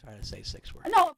Trying to say 6 words. No.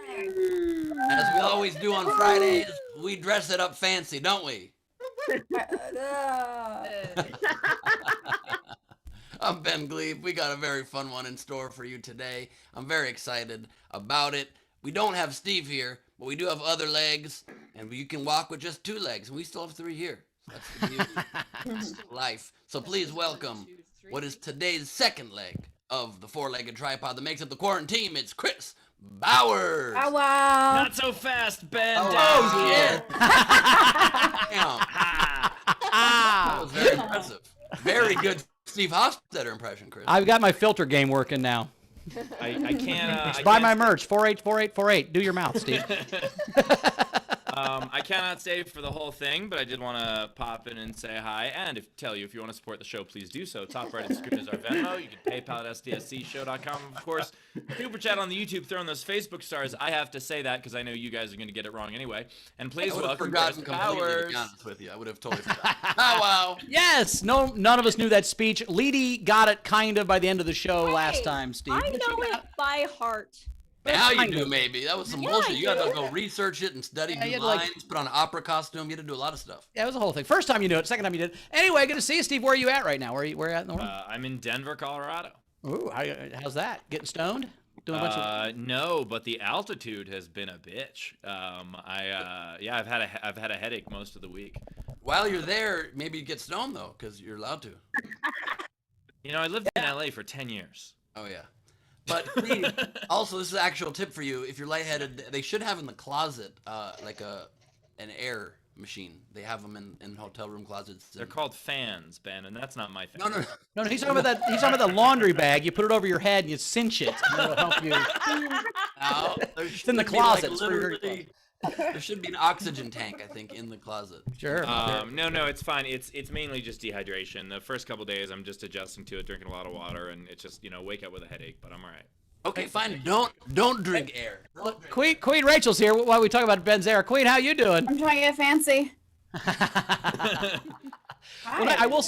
As we always do on Fridays, we dress it up fancy, don't we? I'm Ben Gleib. We got a very fun one in store for you today. I'm very excited about it. We don't have Steve here, but we do have other legs, and you can walk with just 2 legs, and we still have 3 here. So that's the beauty of life. So please welcome what is today's second leg of the 4-legged tripod that makes up the quarantine. It's Chris Bowers. Oh, wow. Not so fast, Ben. Oh, yeah. Damn. That was very impressive. Very good Steve Hofstetter impression, Chris. I've got my filter game working now. I can't. Buy my merch. 484848. Do your mouth, Steve. I cannot stay for the whole thing, but I did want to pop in and say hi and tell you if you want to support the show, please do so. Top right of the screen is our Venmo. You can PayPal at sdscshow.com. Of course, Super Chat on the YouTube, throwing those Facebook stars. I have to say that because I know you guys are going to get it wrong anyway. And please welcome Chris Bowers. To be honest with you, I would have totally forgotten. Oh, wow. Yes. No, none of us knew that speech. Leedy got it kind of by the end of the show last time, Steve. I know it by heart. Now you do, maybe. That was some bullshit. You got to go research it and study new lines, like, put on an opera costume. You had to do a lot of stuff. Yeah, it was a whole thing. First time you knew it, second time you did. Anyway, good to see you, Steve. Where are you at right now? Where are you at in the world? I'm in Denver, Colorado. Ooh, how's that? Getting stoned? Doing a bunch of... No, but the altitude has been a bitch. I've had a headache most of the week. While you're there, maybe you get stoned, though, because you're allowed to. You know, I lived in LA for 10 years. Oh, yeah. But please, also, this is an actual tip for you. If you're lightheaded, they should have in the closet like an air machine. They have them in hotel room closets. They're called fans, Ben, and that's not my thing. No. He's talking about that. He's talking about the laundry bag. You put it over your head and you cinch it. And it'll help you. No, It's in the closet. There should be an oxygen tank, I think, in the closet. Sure. No, it's fine. It's mainly just dehydration. The first couple days, I'm just adjusting to it, drinking a lot of water, and it's just wake up with a headache. But I'm all right. Okay, fine. Don't drink air. Queen Rachel's here while we talk about Ben's air. Queen, how you doing? I'm trying to get fancy. Well, I will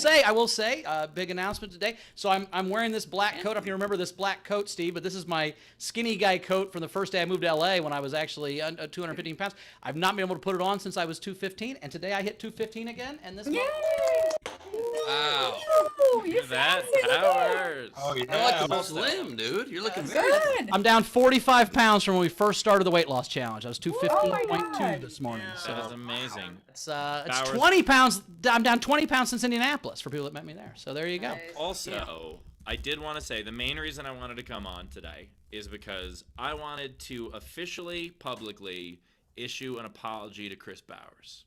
say, big announcement today. So I'm wearing this black coat. I don't know if you remember this black coat, Steve, but this is my skinny guy coat from the first day I moved to LA when I was actually 215 pounds. I've not been able to put it on since I was 215, and today I hit 215 again. And this. Wow. You're that fancy powers. Oh, you're looking slim, dude. You're looking very good. I'm down 45 pounds from when we first started the weight loss challenge. I was 215.2 this morning. That is amazing. It's 20 pounds. I'm down 20 pounds since Indianapolis for people that met me there. So there you go. Also, I did want to say the main reason I wanted to come on today is because I wanted to officially, publicly issue an apology to Chris Bowers.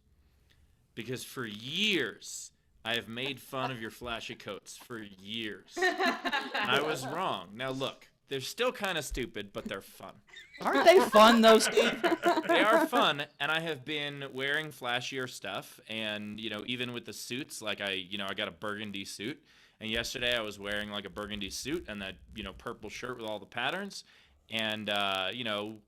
Because for years, I have made fun of your flashy coats for years. And I was wrong. Now look, they're still kind of stupid, but they're fun. Aren't they fun, though, Steve? They are fun, and I have been wearing flashier stuff, and, even with the suits, like I got a burgundy suit, and yesterday I was wearing, like, a burgundy suit and that, purple shirt with all the patterns, and,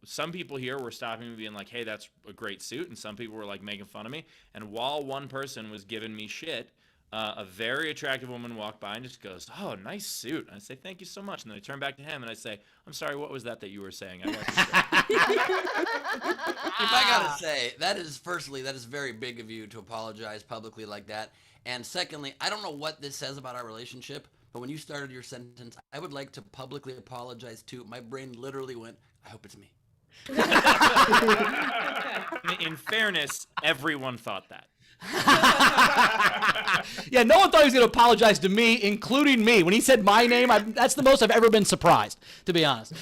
some people here were stopping me being like, hey, that's a great suit, and some people were, like, making fun of me, and while one person was giving me shit, a very attractive woman walked by and just goes, oh, nice suit. And I say, thank you so much. And then I turn back to him and I say, I'm sorry, what was that you were saying? I If I gotta say, that is very big of you to apologize publicly like that. And secondly, I don't know what this says about our relationship, but when you started your sentence, I would like to publicly apologize too. My brain literally went, I hope it's me. In fairness, everyone thought that. Yeah, no one thought he was going to apologize to me, including me. When he said my name, that's the most I've ever been surprised, to be honest.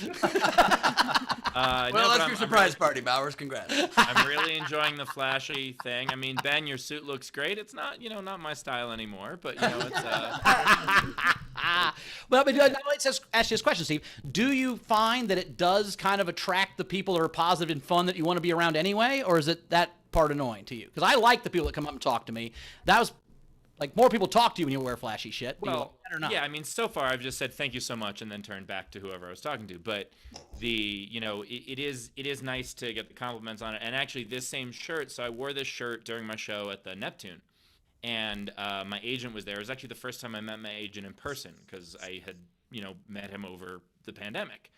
That's your surprise party, Bowers. Congrats. I'm really enjoying the flashy thing. I mean, Ben, your suit looks great. It's not, not my style anymore, but, it's... Well, let's ask you this question, Steve. Do you find that it does kind of attract the people that are positive and fun that you want to be around anyway, or is it that part annoying to you? Because I like the people that come up and talk to me. That was like more people talk to you when you wear flashy shit. Well, yeah, I mean, so far I've just said thank you so much and then turned back to whoever I was talking to. But it is nice to get the compliments on it. And actually, this same shirt. So I wore this shirt during my show at the Neptune, and my agent was there. It was actually the first time I met my agent in person because I had met him over the pandemic.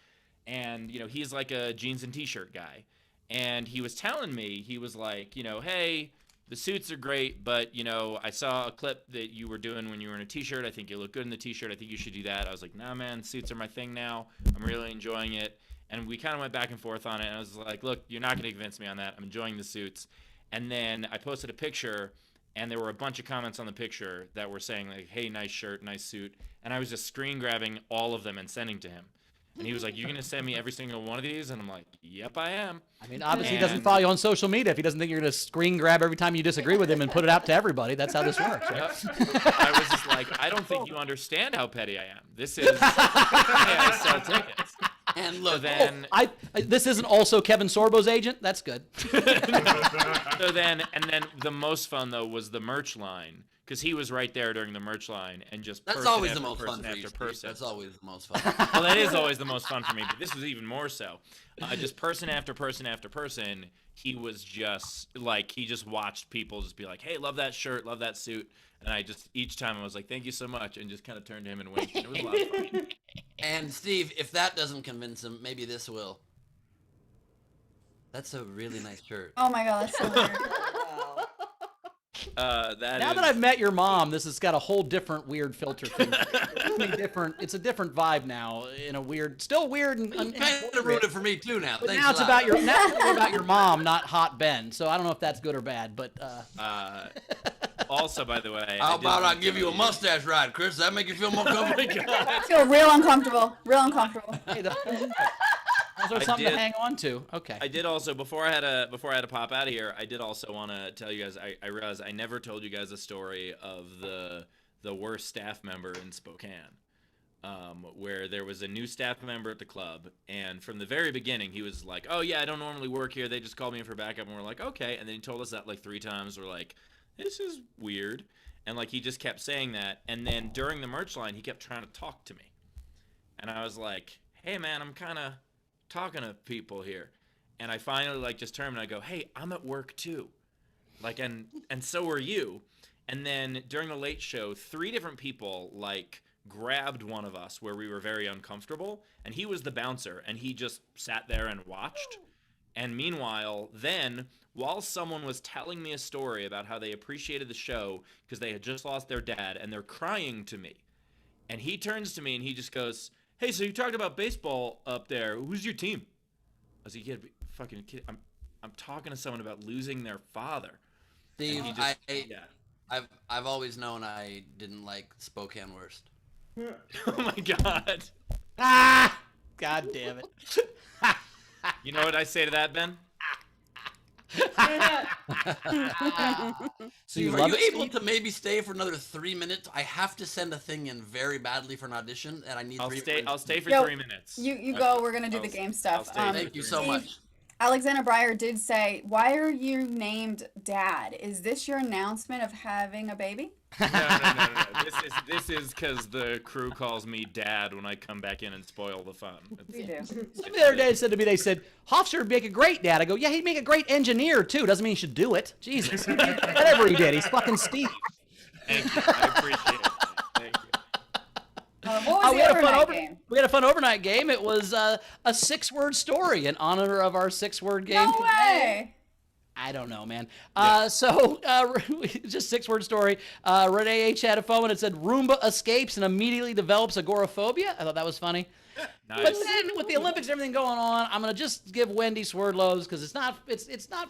and he's like a jeans and t-shirt guy, and he was telling me, he was like, hey, the suits are great, but I saw a clip that you were doing when you were in a t-shirt. I think you look good in the t-shirt. I think you should do that. I was like, nah, man, suits are my thing now. I'm really enjoying it. And we kind of went back and forth on it. And I was like, look, you're not going to convince me on that. I'm enjoying the suits. And then I posted a picture, and there were a bunch of comments on the picture that were saying like, hey, nice shirt, nice suit. And I was just screen grabbing all of them and sending to him. And he was like, you're going to send me every single one of these? And I'm like, yep, I am. I mean, obviously he doesn't follow you on social media if he doesn't think you're going to screen grab every time you disagree with him and put it out to everybody. That's how this works, right? I was just like, I don't think you understand how petty I am. This is I sell tickets. And look, This isn't also Kevin Sorbo's agent? That's good. So then the most fun, though, was the merch line. Because he was right there during the merch line and just that's always the most fun for you, Steve. That's always the most fun. Well, that is always the most fun for me, but this was even more so. Just person after person after person, he was just like, he just watched people just be like, hey, love that shirt, love that suit. And I just, each time I was like, thank you so much, and just kind of turned to him and winked. And it was a lot of fun. And Steve, if that doesn't convince him, maybe this will. That's a really nice shirt. Oh my god, that's so weird. Now that I've met your mom, this has got a whole different weird filter thing. It's a different vibe now, in a weird, still weird and kind of ruined it for me too now. But Thanks now a it's lot. about your mom, not Hot Ben. So I don't know if that's good or bad, but also, by the way, how about I give you a mustache ride, Chris? Does that make you feel more comfortable? I feel real uncomfortable. Real uncomfortable. hey, those are something to hang on to. Okay. I did also, before I had to pop out of here, I did also want to tell you guys, I realized I never told you guys a story of the worst staff member in Spokane, where there was a new staff member at the club, and from the very beginning he was like, oh yeah, I don't normally work here, they just called me in for backup, and we're like, okay, and then he told us that like 3 times. We're like, this is weird, and like he just kept saying that, and then during the merch line he kept trying to talk to me, and I was like, hey man, I'm kind of talking to people here. And I finally like just turned and I go, hey, I'm at work too, like, and so are you. And then during the late show, 3 different people like grabbed one of us where we were very uncomfortable, and he was the bouncer, and he just sat there and watched. And meanwhile, then while someone was telling me a story about how they appreciated the show because they had just lost their dad, and they're crying to me, and he turns to me and he just goes, hey, so you talked about baseball up there. Who's your team? I was like, yeah, fucking kid. I'm talking to someone about losing their father. Steve, yeah. I've always known I didn't like Spokane worst. Oh my god. Ah! God damn it. You know what I say to that, Ben? So you Are love you it, able Steve? to maybe stay for another 3 minutes? I have to send a thing in very badly for an audition, and I need I'll 3 stay. minutes. I'll stay for Yo, 3 minutes. You go. We're gonna do the I'll- game I'll stuff. stay for Thank you 3 so minutes. much. Alexander Breyer did say, "Why are you named Dad? Is this your announcement of having a baby?" No. This is because the crew calls me Dad when I come back in and spoil the fun. We do. Somebody the other day said to me, they said, Hofstetter would make a great dad. I go, yeah, he'd make a great engineer, too. Doesn't mean he should do it. Jesus. Whatever he did, he's fucking Steve. Thank you. I appreciate it. Thank you. What was the overnight game? We had a fun overnight game. It was a 6-word story in honor of our 6-word game. No way. I don't know, man. Yeah. Just 6-word story. Renee H. had a phone and it said, Roomba escapes and immediately develops agoraphobia. I thought that was funny. Nice. But then with the Olympics and everything going on, I'm gonna just give Wendy Swerdlows because it's not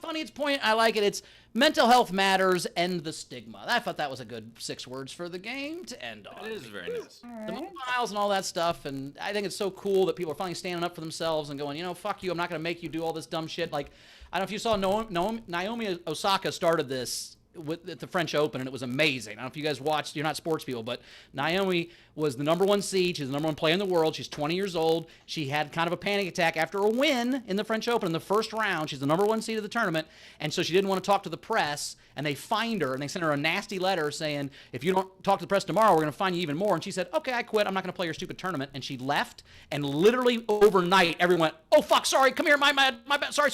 funny. It's point. I like it. It's mental health matters and the stigma. I thought that was a good 6 words for the game to end on. It is very nice. The miles and all that stuff, and I think it's so cool that people are finally standing up for themselves and going, fuck you. I'm not gonna make you do all this dumb shit. Like, I don't know if you saw Naomi Osaka started this at the French Open, and it was amazing. I don't know if you guys watched. You're not sports people, but Naomi was the #1 seed. She's the #1 player in the world. She's 20 years old. She had kind of a panic attack after a win in the French Open in the first round. She's the #1 seed of the tournament, and so she didn't want to talk to the press, and they fined her, and they sent her a nasty letter saying, if you don't talk to the press tomorrow, we're going to fine you even more. And she said, okay, I quit. I'm not going to play your stupid tournament. And she left, and literally overnight, everyone went, oh, fuck, sorry, come here, my bad, sorry.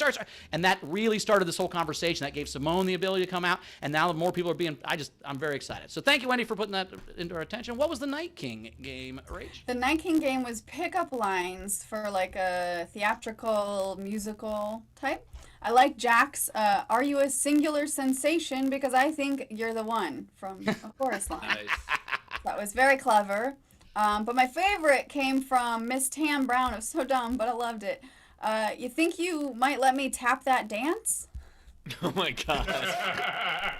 And that really started this whole conversation. That gave Simone the ability to come out, and now more people are being. I'm very excited. So thank you, Wendy, for putting that into our attention. What was the Night King game, Rach? The Night King game was pickup lines for like a theatrical musical type. I like Jack's "Are you a singular sensation?" because I think you're the one from a chorus line. Nice. That was very clever. But my favorite came from Miss Tam Brown. It was so dumb, but I loved it. You think you might let me tap that dance? Oh my god. Tap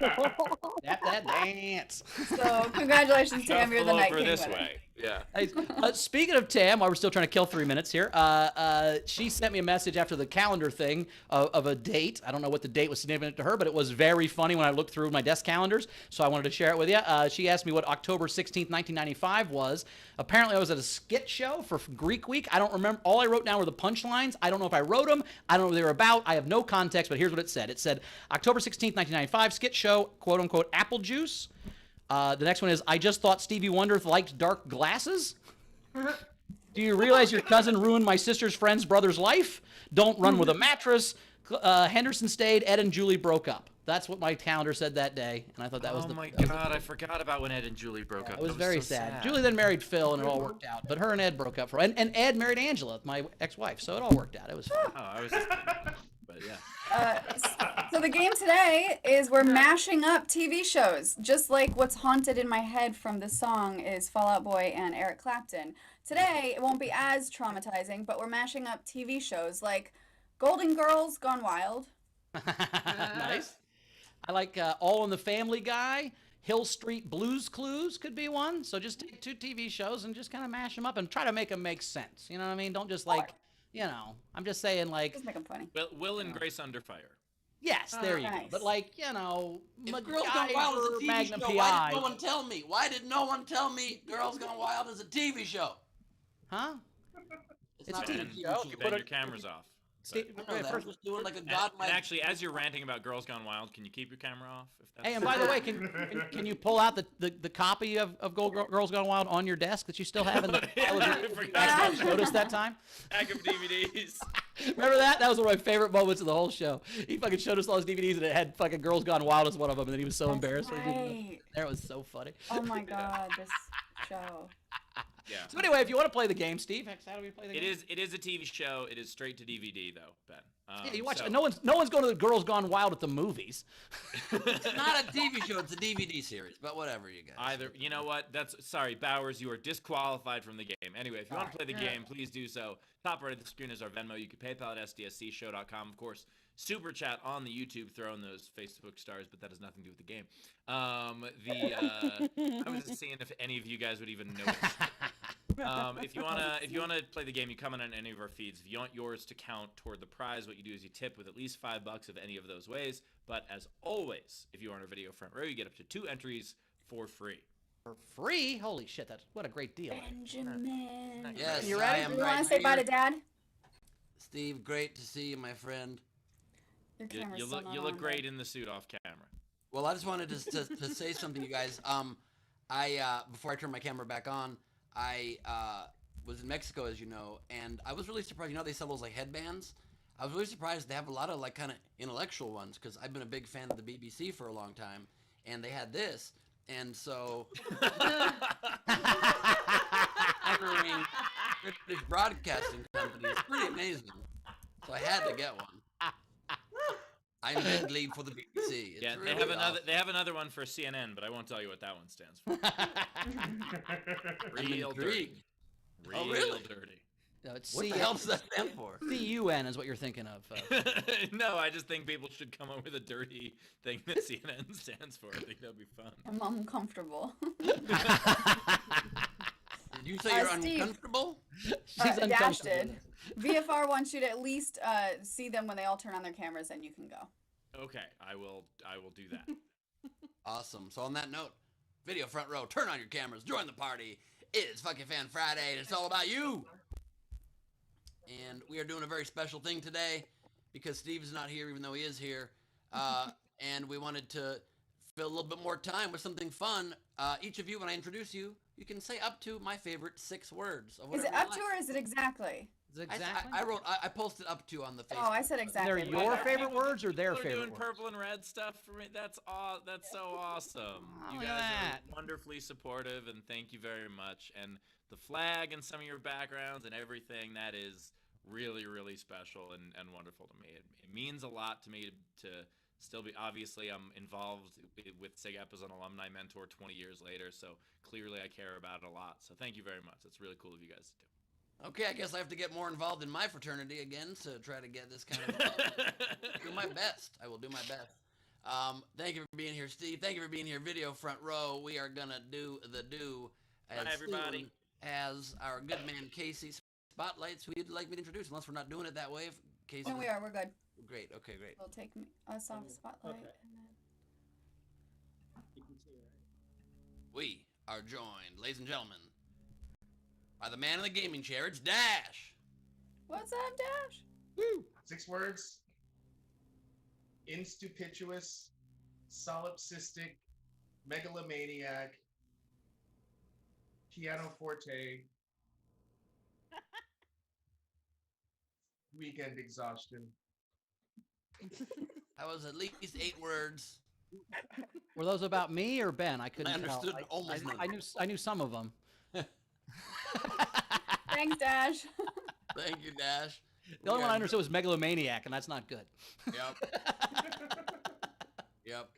that dance. So congratulations, Tam. You're the Shuffle Night over King this winner. way. Yeah. Speaking of Tam, while we're still trying to kill 3 minutes here, she sent me a message after the calendar thing of a date. I don't know what the date was significant to her, but it was very funny when I looked through my desk calendars, so I wanted to share it with you. She asked me what October 16th, 1995 was. Apparently, I was at a skit show for Greek Week. I don't remember. All I wrote down were the punchlines. I don't know if I wrote them. I don't know what they were about. I have no context, but here's what it said. It said, October 16th, 1995, skit show, quote-unquote, apple juice. The next one is, I just thought Stevie Wonder liked dark glasses. Do you realize your cousin ruined my sister's friend's brother's life? Don't run with a mattress. Henderson stayed. Ed and Julie broke up. That's what my calendar said that day, and I thought that was Oh my god, I forgot about when Ed and Julie broke up. it was That very so sad. Julie then married Phil, and it all worked out. But her and Ed broke up and Ed married Angela, my ex-wife. So it all worked out. It was fun. Oh, I was just kidding. But yeah. So the game today is we're mashing up TV shows, just like what's haunted in my head from the song is Fall Out Boy and Eric Clapton. Today, it won't be as traumatizing, but we're mashing up TV shows like Golden Girls Gone Wild. Nice. I like All in the Family Guy. Hill Street Blues Clues could be one. So just take 2 TV shows and just kind of mash them up and try to make them make sense. You know what I mean? Don't just like, I'm just saying like, Just make them funny. Will and Grace Under Fire. yes, there you go. Nice. But like, If Girls Gone Wild is a TV Magnum show, PI. why did no one tell me? Why did no one tell me Girls Gone Wild is a TV show? Huh? It's It's not a a Ben, TV show. you Ben, put your camera's off. Steve, I know that. I'm first, just doing like a And, godlike. and actually, as you're ranting about Girls Gone Wild, can you keep your camera off? If that's hey, and by the way, can you pull out the copy of Girls Gone Wild on your desk that you still have in the pile of I your forgot. showed us that time? Pack of DVDs. Remember that? That was one of my favorite moments of the whole show. He fucking showed us all his DVDs and it had fucking Girls Gone Wild as one of them, and then he was so That's embarrassed. When he didn't know. right. There, it was so funny. Oh my god, this show. Yeah. So anyway, if you want to play the game, Steve, how do we play the game? It is a TV show. It is straight to DVD though, Ben. Yeah, you watch. So- No one's going to the Girls Gone Wild at the movies. It's not a TV show. It's a DVD series. But whatever, you guys. Either, you know what? Sorry, Bowers, you are disqualified from the game. Anyway, if you want to play the game, please do so. Top right of the screen is our Venmo. You can PayPal at sdscshow.com. Of course, Super Chat on the YouTube, throw in those Facebook stars, but that has nothing to do with the game. I was just seeing if any of you guys would even know it. If you wanna play the game, you come in on any of our feeds. If you want yours to count toward the prize, what you do is you tip with at least $5 of any of those ways. But as always, if you are on a video front row, you get up to 2 entries for free. For free? Holy shit! What a great deal. Benjamin. Yes, You I ready? am You right want to say bye to here. Dad? Steve, great to see you, my friend. Your You, camera's you still look not you look on, great bud. in the suit off camera. Well, I just wanted to say something, you guys. I before I turn my camera back on, I was in Mexico, as you know, and I was really surprised. You know, they sell those like headbands. I was really surprised they have a lot of like kind of intellectual ones because I've been a big fan of the BBC for a long time, and they had this, and so honoring British Broadcasting Company is pretty amazing. So I had to get one. I made Gleib for the BBC. It's Yeah, really they have another one for CNN, but I won't tell you what that one stands for. I'm Real dirty. intrigued. Real Oh, really? dirty. No, it's What the hell does that stand for? CUN is what you're thinking of. No, I just think people should come up with a dirty thing that CNN stands for. I think that'd be fun. I'm uncomfortable. Did you say you're Steve. uncomfortable? She's Dash uncomfortable. did. VFR wants you to at least see them when they all turn on their cameras, and you can go. Okay, I will do that. Awesome. So on that note, video front row, turn on your cameras, join the party. It's fucking Fan Friday, and it's all about you. And we are doing a very special thing today because Steve's not here, even though he is here. And we wanted to fill a little bit more time with something fun. Each of you, when I introduce you, you can say up to my favorite 6 words. Of Is whatever it up you to like. or is it exactly? Exactly. I posted up to on the Facebook. Oh, I said exactly. They're your favorite words or their People are favorite doing words? purple and red stuff for me. That's so awesome. Oh, You look at guys that. are wonderfully supportive, and thank you very much. And the flag and some of your backgrounds and everything, that is really, really special and wonderful to me. It means a lot to me to still be, obviously I'm involved with SIGEP as an alumni mentor 20 years later, so clearly I care about it a lot. So thank you very much. It's really cool of you guys to do. Okay, I guess I have to get more involved in my fraternity again to try to get this kind of do my best. I will do my best. Thank you for being here, Steve. Thank you for being here, video front row. We are gonna do the as Bye, everybody. soon as our good man Casey spotlights who you'd like me to introduce, unless we're not doing it that way. If Casey, No, we are. We're good. Great. Okay, great. We'll take us off spotlight. Okay. And then... You can see, right? We are joined, ladies and gentlemen, by the man in the gaming chair. It's Dash. What's up, Dash? 6 words. Instupituous, solipsistic, megalomaniac, pianoforte, weekend exhaustion. That was at least 8 words. Were those about me or Ben? I couldn't I tell. understood almost none. I knew some of them. Thanks, Dash. Thank you, Dash. The only one I understood was megalomaniac, and that's not good. Yep. Yep.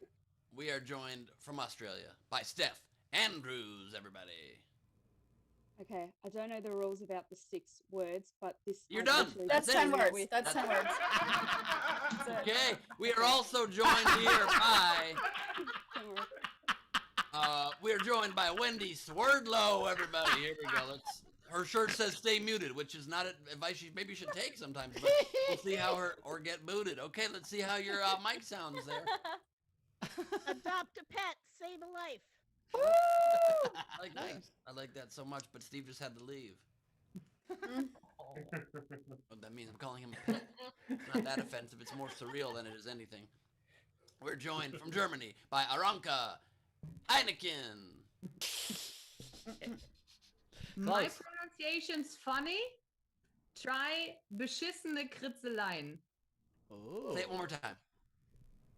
We are joined from Australia by Steph Andrews, everybody. Okay, I don't know the rules about the 6 words, but this. You're I done. literally That's That's 10 it. words. That's 10 words. That's it. Okay. We are also joined here by Don't worry. we are joined by Wendy Swerdlow, everybody. Here we go. Her shirt says "Stay muted," which is not advice she maybe should take sometimes. But we'll see how or get booted. Okay, let's see how your mic sounds there. Adopt a pet, save a life. I like that. I like that so much. But Steve just had to leave. What that means, I'm calling him a pet. It's not that offensive. It's more surreal than it is anything. We're joined from Germany by Aranka Heineken. My Close. pronunciation's funny. Try beschissene Kritzeleien. Oh. Say it one more time.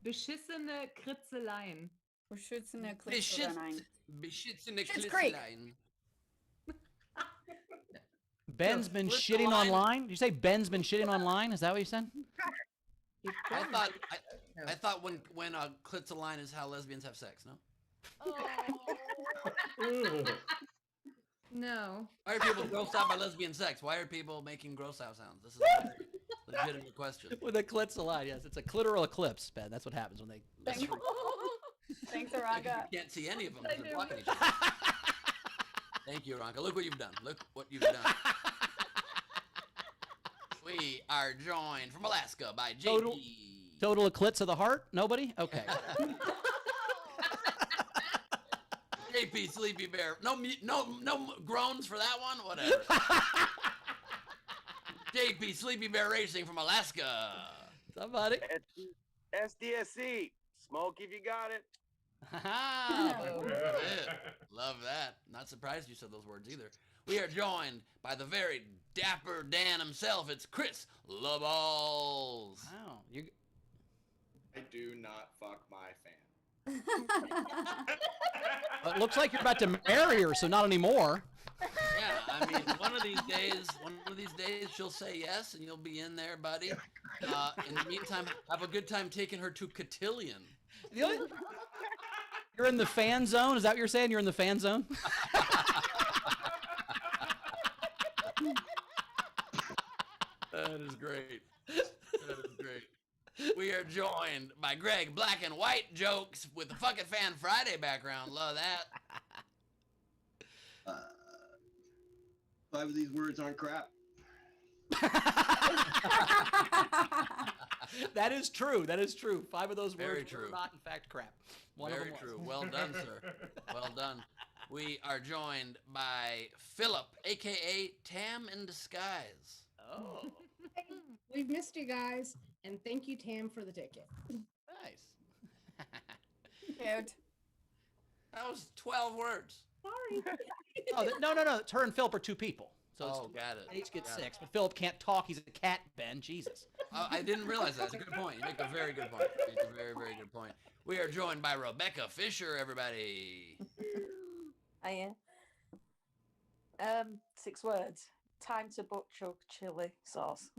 Beschissene Kritzeleien. Beschützende Klitzelein. Beschissene Schitt's Creek. Klitzelein. Ben's been Split the shitting line. online. Did you say Ben's been shitting online? Is that what you said? I thought when Klitzelein is how lesbians have sex. No. No. Why are people grossed out by lesbian sex? Why are people making gross out sounds? This is a very legitimate question. With a clitzoline, yes. It's a clitoral eclipse, Ben. That's what happens when they... That's true. Thanks, Araka. You can't see any of them because they're blocking each other. Thank you, Aranka. Look what you've done. Look what you've done. We are joined from Alaska by JP. Total eclipse of the heart? Nobody? Okay. JP Sleepy Bear. No groans for that one? Whatever. JP Sleepy Bear Racing from Alaska. Somebody. SDSC. Smoke if you got it. Love it. Love that. Not surprised you said those words either. We are joined by the very dapper Dan himself. It's Chris LaBalls. Wow. I do not fuck my fan. It looks like you're about to marry her, so not anymore. Yeah, I mean, one of these days she'll say yes, and you'll be in there, buddy. In the meantime, have a good time taking her to Cotillion. You're in the fan zone? Is that what you're saying? You're in the fan zone? That is great. That is great. We are joined by Greg Black and White Jokes with the fucking Fan Friday background. Love that. 5 of these words aren't crap. That is true. That is true. 5 of those Very words true. were not, in fact, crap. One of Very them was. true. Well done, sir. Well done. We are joined by Philip, a.k.a. Tam in Disguise. Oh, We've missed you guys, and thank you, Tam, for the ticket. nice. Cute. That was 12 words. Sorry. Oh, no. It's her and Philip are 2 people. So Oh, got it. H gets Got it. 6, but Philip can't talk. He's a cat, Ben. Jesus. I didn't realize that. But Philip can't talk. He's a cat, Ben. Jesus. I didn't realize that. That's a good point. You make a very good point. You make a very, very good point. We are joined by Rebecca Fisher, everybody. Hiya. 6 words. Time to butcher chili sauce.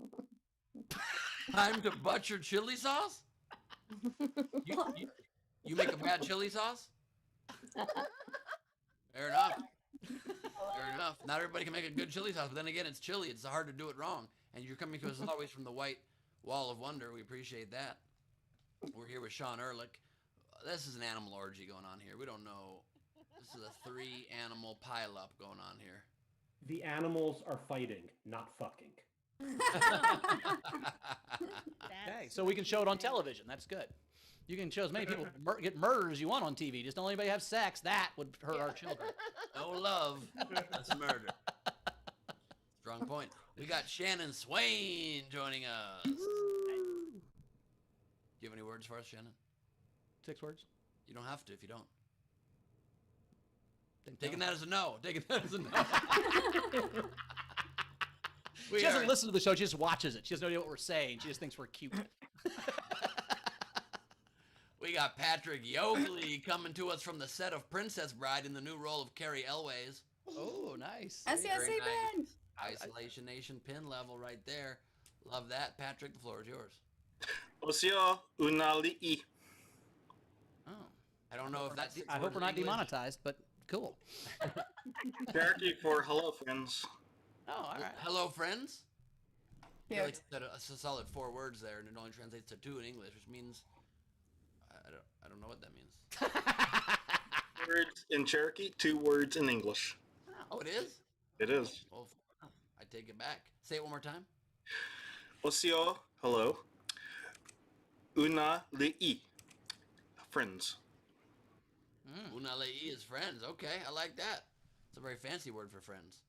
Time to butcher chili sauce? You make a bad chili sauce? Fair enough. Fair enough. Not everybody can make a good chili sauce, but then again, it's chili. It's hard to do it wrong. And you're coming to us as always from the White Wall of Wonder. We appreciate that. We're here with Sean Ehrlich. This is an animal orgy going on here. We don't know. This is a 3-animal pileup going on here. The animals are fighting, not fucking. Okay, so we can show it on television. That's good. You can show as many people get murdered as you want on TV. Just don't let anybody have sex. That would hurt our children. No love. That's murder. Strong point. We got Shannon Swain joining us. Do you have any words for us, Shannon? 6 words? You don't have to if you don't. Taking that as a no. Taking that as a no. She doesn't listen to the show. She just watches it. She has no idea what we're saying. She just thinks we're cute. We got Patrick Yogley coming to us from the set of Princess Bride in the new role of Carrie Elways. Oh, nice. SCSA Ben. Isolation Nation pin level right there. Love that. Patrick, the floor is yours. Osio unali'i. Oh. I don't know if that's... I hope we're not demonetized, but cool. Cherokee for hello, friends. Oh, all right. Hello, friends? I feel Cute. like you said a solid 4 words there, and it only translates to 2 in English, which means... I don't know what that means. Words in Cherokee, 2 words in English. Oh, it is? It is. Well, I take it back. Say it one more time. Osio, hello. Unali'i. Friends. Unalei is friends. Okay, I like that. It's a very fancy word for friends.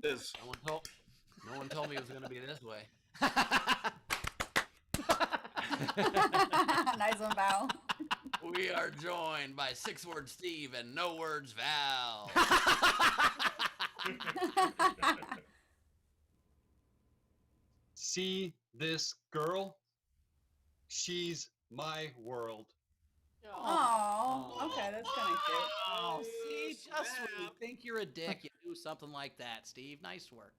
It is. No one told me it was going to be this way. Nice one, Val. We are joined by 6-word Steve and no words Val. See this girl? She's my world. Oh, okay, that's kind of cute. Oh, see, just when you think you're a dick, you do something like that, Steve. Nice work.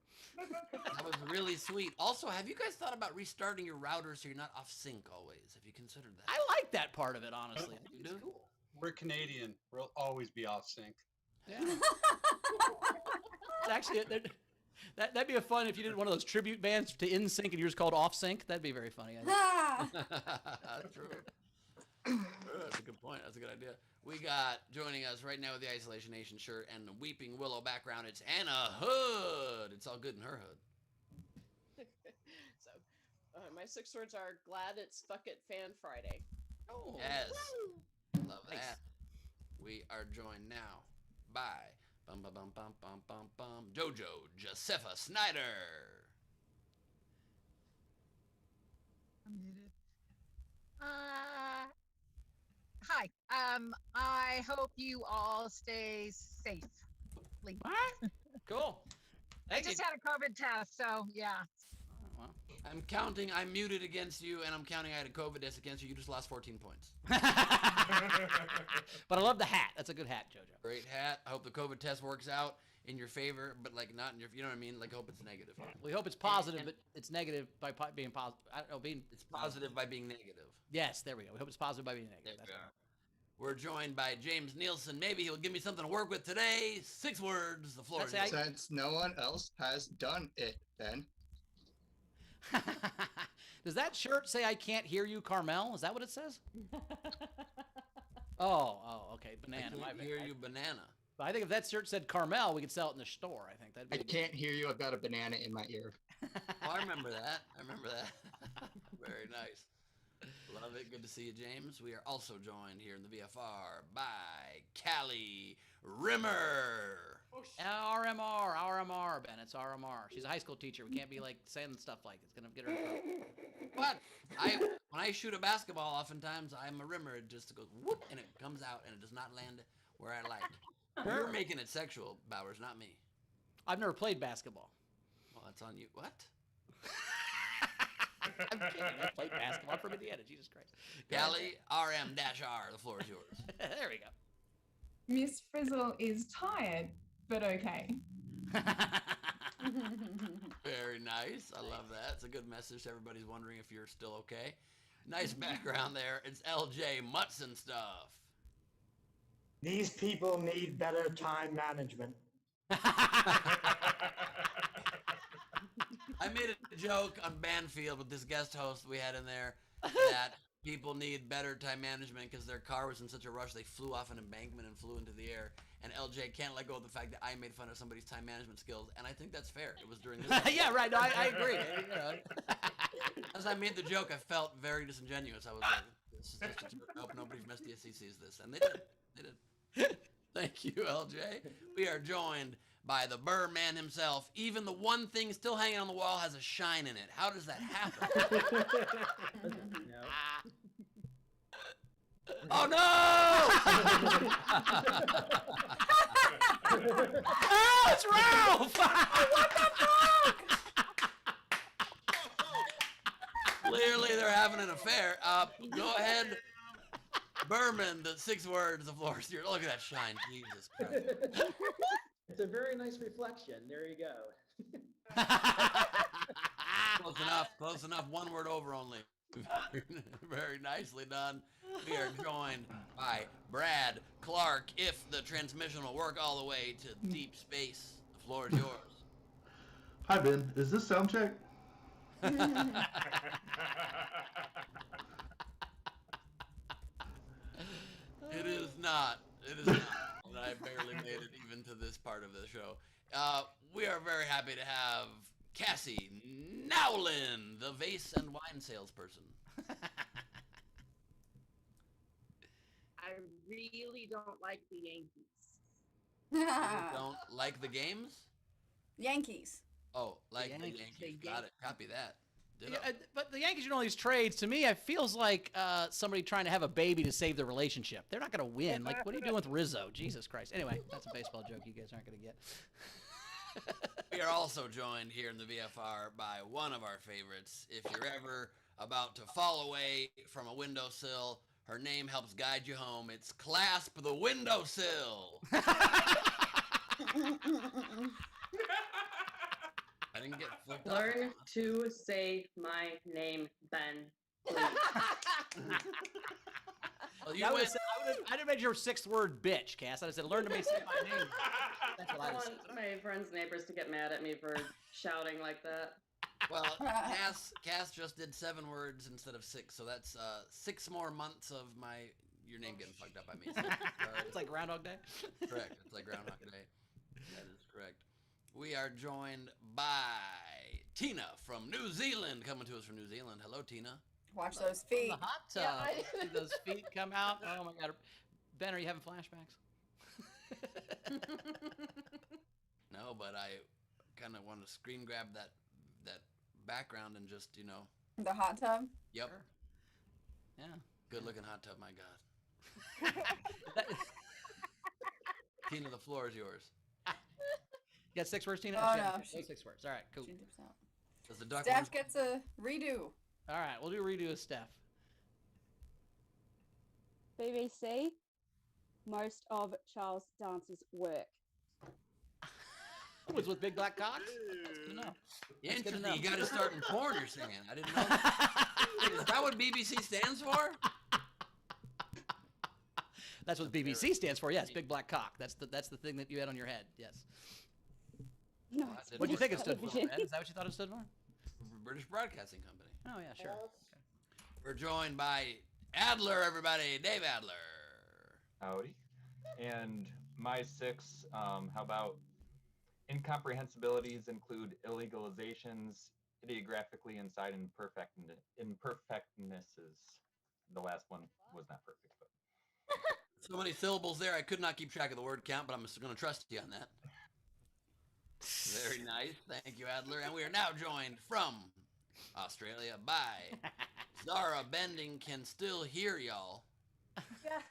That was really sweet. Also, have you guys thought about restarting your router so you're not off sync always? Have you considered that? I like that part of it, honestly. I think it's cool. We're Canadian. We'll always be off sync. Yeah. Actually, that'd be a fun if you did one of those tribute bands to In Sync and yours called Off Sync. That'd be very funny. I think. True. That's a good point. That's a good idea. We got joining us right now with the Isolation Nation shirt and the Weeping Willow background. It's Anna Hood. It's all good in her hood. So, my 6 words are glad it's Fuck It Fan Friday. Oh, yes. Love that. We are joined now by Jojo Josepha Snyder. I'm muted. Hi. I hope you all stay safe. Cool. I just had a COVID test, so yeah. Oh, wow. I'm counting. I'm muted against you, and I'm counting I had a COVID test against you. You just lost 14 points. But I love the hat. That's a good hat, Jojo. Great hat. I hope the COVID test works out in your favor, but like not in your. You know what I mean? Like hope it's negative. We hope it's positive, but it's negative by being positive. I don't know, It's positive by being negative. Yes, there we go. We hope it's positive by being negative. There we go. We're joined by James Nielsen. Maybe he'll give me something to work with today. 6 words. The floor is yours. Since no one else has done it, then. Does that shirt say "I can't hear you, Carmel"? Is that what it says? Oh, okay. Banana. I can't hear you, banana. But I think if that shirt said Carmel, we could sell it in the store. I think that'd be. I can't hear you. I've got a banana in my ear. Oh, I remember that. Very nice. Love it. Good to see you, James. We are also joined here in the VFR by Callie Rimmer. RMR, Ben. It's RMR. She's a high school teacher. We can't be like saying stuff like it's gonna get her in trouble. But when I shoot a basketball, oftentimes I'm a rimmer. It just goes whoop and it comes out and it does not land where I like. You're making it sexual, Bowers, not me. I've never played basketball. Well, that's on you. What? I'm kidding. I played basketball. I'm from Indiana. Jesus Christ. Gally, RM-R. The floor is yours. There we go. Miss Frizzle is tired, but okay. Very nice. I love that. It's a good message. Everybody's wondering if you're still okay. Nice background there. It's LJ Mutson stuff. These people need better time management. I made a joke on Banfield with this guest host we had in there that people need better time management because their car was in such a rush they flew off an embankment and flew into the air. And LJ can't let go of the fact that I made fun of somebody's time management skills, and I think that's fair. It was during this. Yeah, right. No, I agree. As I made the joke, I felt very disingenuous. I was like, "This is just a joke. I hope nobody from SDSC sees this," and they did. They did. Thank you, LJ. We are joined by the Burr man himself. Even the one thing still hanging on the wall has a shine in it. How does that happen? Oh no! Oh, it's Ralph! What the fuck? Clearly, they're having an affair. Go ahead, Berman. The 6 words. The floor is yours. Look at that shine. Jesus Christ. It's a very nice reflection. There you go. Close enough. Close enough. 1 word over only. Very nicely done. We are joined by Brad Clark. If the transmission will work all the way to deep space, the floor is yours. Hi, Ben. Is this sound check? It is not. It is not. And I barely made it even to this part of the show. We are very happy to have Cassie Nowlin, the vase and wine salesperson. I really don't like the Yankees. You don't like the games? Yankees. Oh, like the Yankees. Yankees. Got it. Copy that. Ditto. Yeah, but the Yankees doing all these trades, to me, it feels like somebody trying to have a baby to save their relationship. They're not going to win. Like, what are you doing with Rizzo? Jesus Christ. Anyway, that's a baseball joke you guys aren't going to get. We are also joined here in the VFR by one of our favorites. If you're ever about to fall away from a windowsill, her name helps guide you home. It's Clasp the Windowsill. I didn't get flipped up. Learn to say my name, Ben. Well, you I would went, have made your 6th word bitch, Cass. I'd have said, learn to say my name. That's what I I would want say. my friends' neighbors to get mad at me for shouting like that. well, Cass just did 7 words instead of 6, so that's 6 more months of your name getting fucked up by me. So, It's like Groundhog Day. correct. It's like Groundhog Day. That is correct. We are joined by Tina from New Zealand, coming to us from New Zealand. Hello, Tina. Watch those feet. The hot tub. See those feet come out. Oh my God. Ben, are you having flashbacks? No, but I kind of want to screen grab that background and just, The hot tub. Yep. Sure. Yeah. Good looking hot tub, my God. Tina, the floor is yours. You got 6 words, Tina? Oh, Yeah, no. 6 words. All right, cool. She dips out. Does the duck Steph gets a redo. All right, we'll do a redo of Steph. BBC, most of Charles Dance's work. Was with Big Black Cocks? That's good enough. Yeah, That's good interesting. enough. You got to start in porn, you're singing. I didn't know that. Is that what BBC stands for? That's what BBC stands for. Yes, Big Black Cock. That's the thing that you had on your head. Yes. No, Well, it's that What do you think it British stood for? television. Ben? Is that what you thought it stood for? British Broadcasting Company. Oh yeah, sure. We're joined by Adler, everybody. Dave Adler. Howdy. And my 6, how about incomprehensibilities include illegalizations, idiographically inside imperfectnesses. The last one was not perfect, but So many syllables there, I could not keep track of the word count, but I'm just going to trust you on that. Very nice. Thank you, Adler. And we are now joined from Australia by Zara Bending can still hear y'all. Yeah.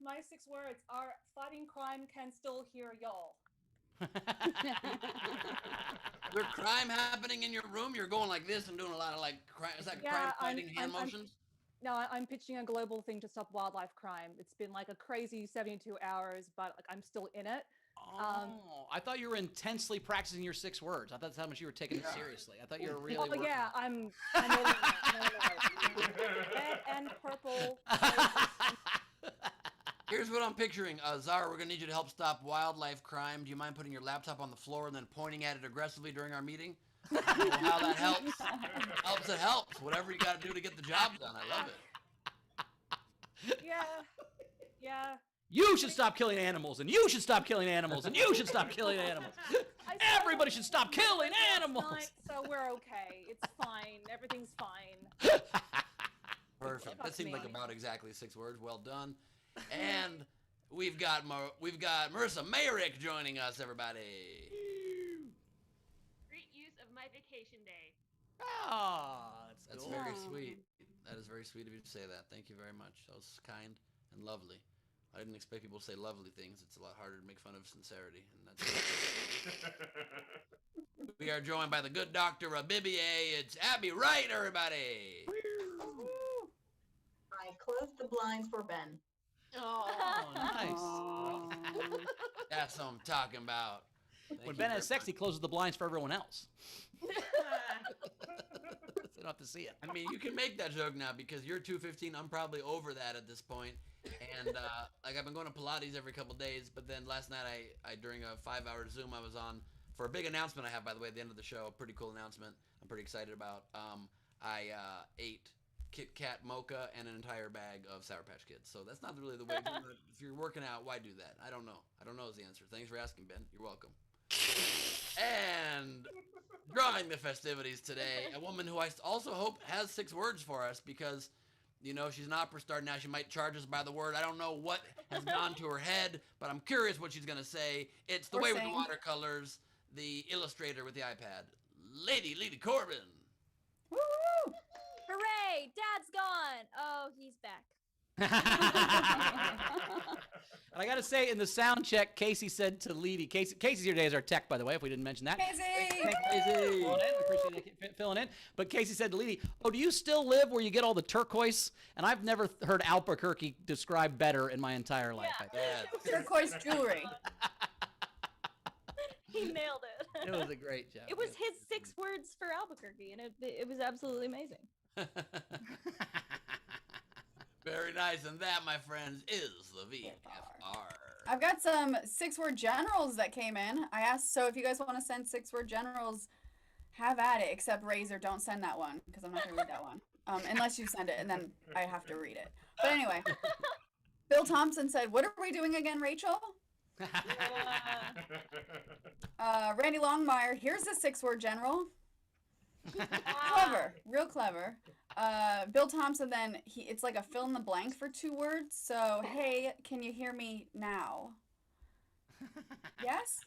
My 6 words are fighting crime can still hear y'all. Is there crime happening in your room? You're going like this and doing a lot of like crime. Is that crime fighting hand motions? No, I'm pitching a global thing to stop wildlife crime. It's been like a crazy 72 hours, but like I'm still in it. Oh, I thought you were intensely practicing your 6 words. I thought that's how much you were taking it seriously. I thought you were really. Oh working. yeah, I'm all in that. No. Red and purple. Here's what I'm picturing. Zara, we're going to need you to help stop wildlife crime. Do you mind putting your laptop on the floor and then pointing at it aggressively during our meeting? I don't know how that helps. It helps. Whatever you got to do to get the job done. I love it. Yeah. You should stop killing animals, and you should stop killing animals, and you should stop killing animals. Everybody should stop killing animals. So we're okay. It's fine. Everything's fine. Perfect. That seemed like about exactly 6 words. Well done. And we've got Marissa Mayrick joining us, everybody. Great use of my vacation day. That's very sweet. That is very sweet of you to say that. Thank you very much. That was kind and lovely. I didn't expect people to say lovely things. It's a lot harder to make fun of sincerity. And that's We are joined by the good Dr. Abibier. It's Abby Wright, everybody. I closed the blinds for Ben. Oh, nice. That's what I'm talking about. When Ben has sex, he closes the blinds for everyone else. They don't have to see it. I mean, you can make that joke now because you're 215. I'm probably over that at this point. And like I've been going to Pilates every couple days, but then last night I during a 5-hour Zoom I was on for a big announcement I have, by the way, at the end of the show. A pretty cool announcement I'm pretty excited about. I ate Kit Kat mocha and an entire bag of Sour Patch Kids. So that's not really the way to do it. If you're working out, why do that? I don't know. I don't know is the answer. Thanks for asking, Ben. You're welcome. And drawing the festivities today, a woman who I also hope has 6 words for us because, you know, she's an opera star now. She might charge us by the word. I don't know what has gone to her head, but I'm curious what she's going to say. It's the way with the watercolors, the illustrator with the iPad, Lady Corbin. Woo! Hooray! Dad's gone. Oh, he's back. And I got to say, in the sound check, Casey said to Leedy, Casey's here today as our tech, by the way, if we didn't mention that. Casey! Casey! Filling in. We appreciate it filling in. But Casey said to Leedy, oh, do you still live where you get all the turquoise? And I've never heard Albuquerque described better in my entire life. Yeah. Turquoise jewelry. He nailed it. It was a great job. It was his 6 words for Albuquerque, and it was absolutely amazing. Very nice, and that, my friends, is the VFR. I've got some 6-word generals that came in. I asked, so if you guys want to send 6-word generals, have at it, except Razor, don't send that one, because I'm not going to read that one. Unless you send it, and then I have to read it. But anyway, Bill Thompson said, what are we doing again, Rachel? Randy Longmire, here's a 6-word general. Clever, real clever. Bill Thompson, then it's like a fill in the blank for 2 words. So, hey, can you hear me now? Yes?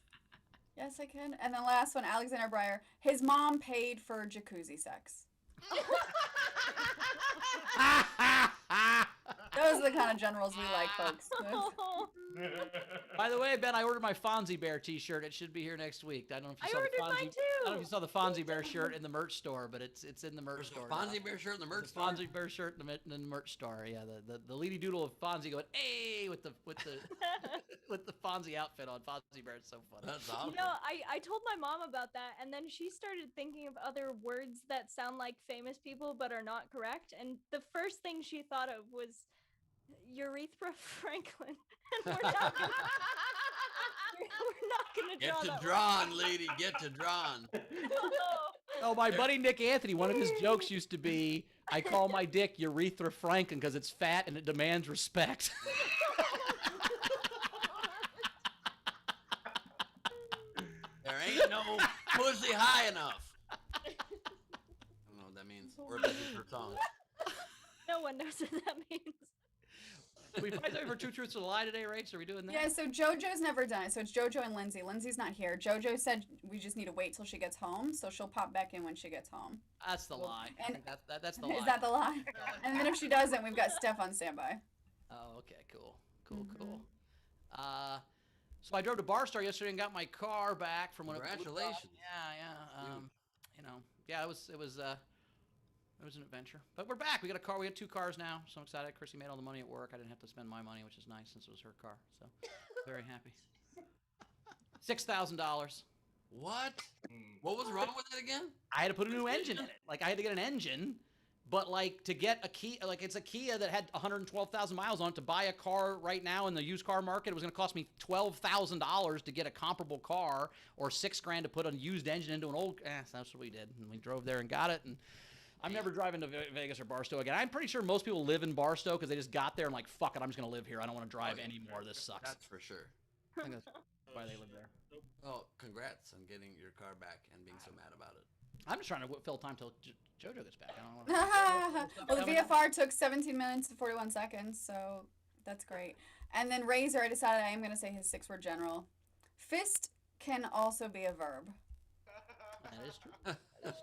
Yes, I can. And then last one, Alexander Breyer, his mom paid for jacuzzi sex. Those are the kind of generals we like, folks. By the way, Ben, I ordered my Fonzie Bear t-shirt. It should be here next week. I don't know if you saw the Fonzie. Mine too. I don't know if you saw the Fonzie Bear shirt in the merch store, but it's in the merch store. Fonzie Bear shirt in the merch store. Fonzie Bear shirt in the merch store. Yeah, the Leedy Doodle of Fonzie going, hey, with the with the Fonzie outfit on. Fonzie Bear, it's so funny. That's awesome. You know, I told my mom about that, and then she started thinking of other words that sound like famous people but are not correct. And the first thing she thought of was Urethra Franklin. And we're not gonna Get draw to that drawn, one. lady. Get to drawn. Oh, my buddy Nick Anthony, one of his jokes used to be, I call my dick Urethra Franklin because it's fat and it demands respect. There ain't no pussy high enough. I don't know what that means. Or if it's her tongue. No one knows what that means. We find out for 2 truths and a lie today, Rach? Are we doing that? Yeah, so JoJo's never done it. So it's JoJo and Lindsay. Lindsay's not here. JoJo said we just need to wait till she gets home, so she'll pop back in when she gets home. That's the lie. I think that's the lie. Is that the lie? And then if she doesn't, we've got Steph on standby. Oh, okay, cool. So I drove to Barstow yesterday and got my car back from when it blew up. Congratulations. Yeah, it was an adventure. But we're back. We got a car. We got 2 cars now. So I'm excited. Chrissy made all the money at work. I didn't have to spend my money, which is nice since it was her car. So very happy. $6,000. What? What was wrong with it again? I had to put a new engine in it. Like I had to get an engine, but like to get a Kia, like it's a Kia that had 112,000 miles on it. To buy a car right now in the used car market, it was going to cost me $12,000 to get a comparable car, or $6,000 to put a used engine into an old. So that's what we did, and we drove there and got it. And I'm never driving to Vegas or Barstow again. I'm pretty sure most people live in Barstow because they just got there and like, fuck it, I'm just going to live here. I don't want to drive anymore. This sucks. That's for sure. I think that's why they live there. Well, congrats on getting your car back and being so mad about it. I'm just trying to fill time till JoJo gets back. I don't know. Well, the VFR took 17 minutes and 41 seconds, so that's great. And then Razor, I decided I am going to say his 6-word general. Fist can also be a verb. That is true. That is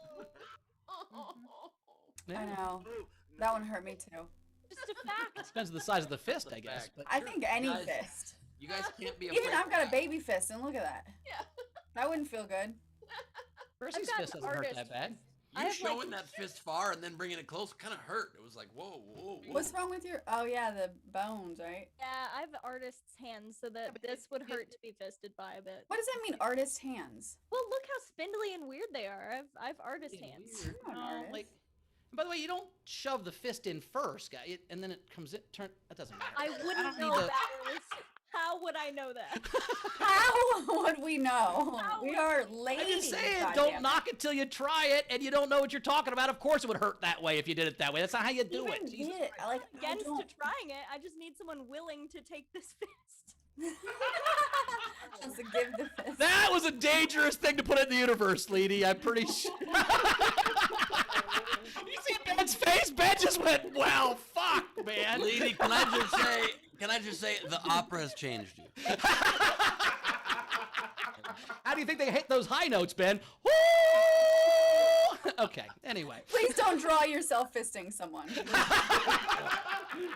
true. I know. That one hurt me too. Just a fact. Depends on the size of the fist, I guess. But I think any fist. You guys can't be Even I've got a baby fist, and look at that. Yeah. That wouldn't feel good. Percy's fist doesn't hurt that bad. You showing that fist far and then bringing it close kind of hurt. It was like, whoa, whoa, whoa. What's wrong with your? Oh yeah, the bones, right? Yeah, I have artist's hands, so that this would hurt to be fisted by a bit. What does that mean, artist hands? Well, look how spindly and weird they are. I've artist hands. I'm not an artist. Like, by the way, you don't shove the fist in first, guy, and then it comes in. That doesn't matter. I wouldn't know that. How would I know that? How would we know? We are ladies. I'm just saying, goddamn don't it. knock it till you try it, and you don't know what you're talking about. Of course, it would hurt that way if you did it that way. That's not how you do Even it. Jesus did it. Like, Against to trying it, I just need someone willing to take this fist. Just to give the fist. That was a dangerous thing to put in the universe, Leedy. I'm pretty sure. You see Ben's face? Ben just went, well, fuck, man. Leedy, can I just say the opera has changed you. How do you think they hit those high notes, Ben? Woo! Okay, anyway. Please don't draw yourself fisting someone.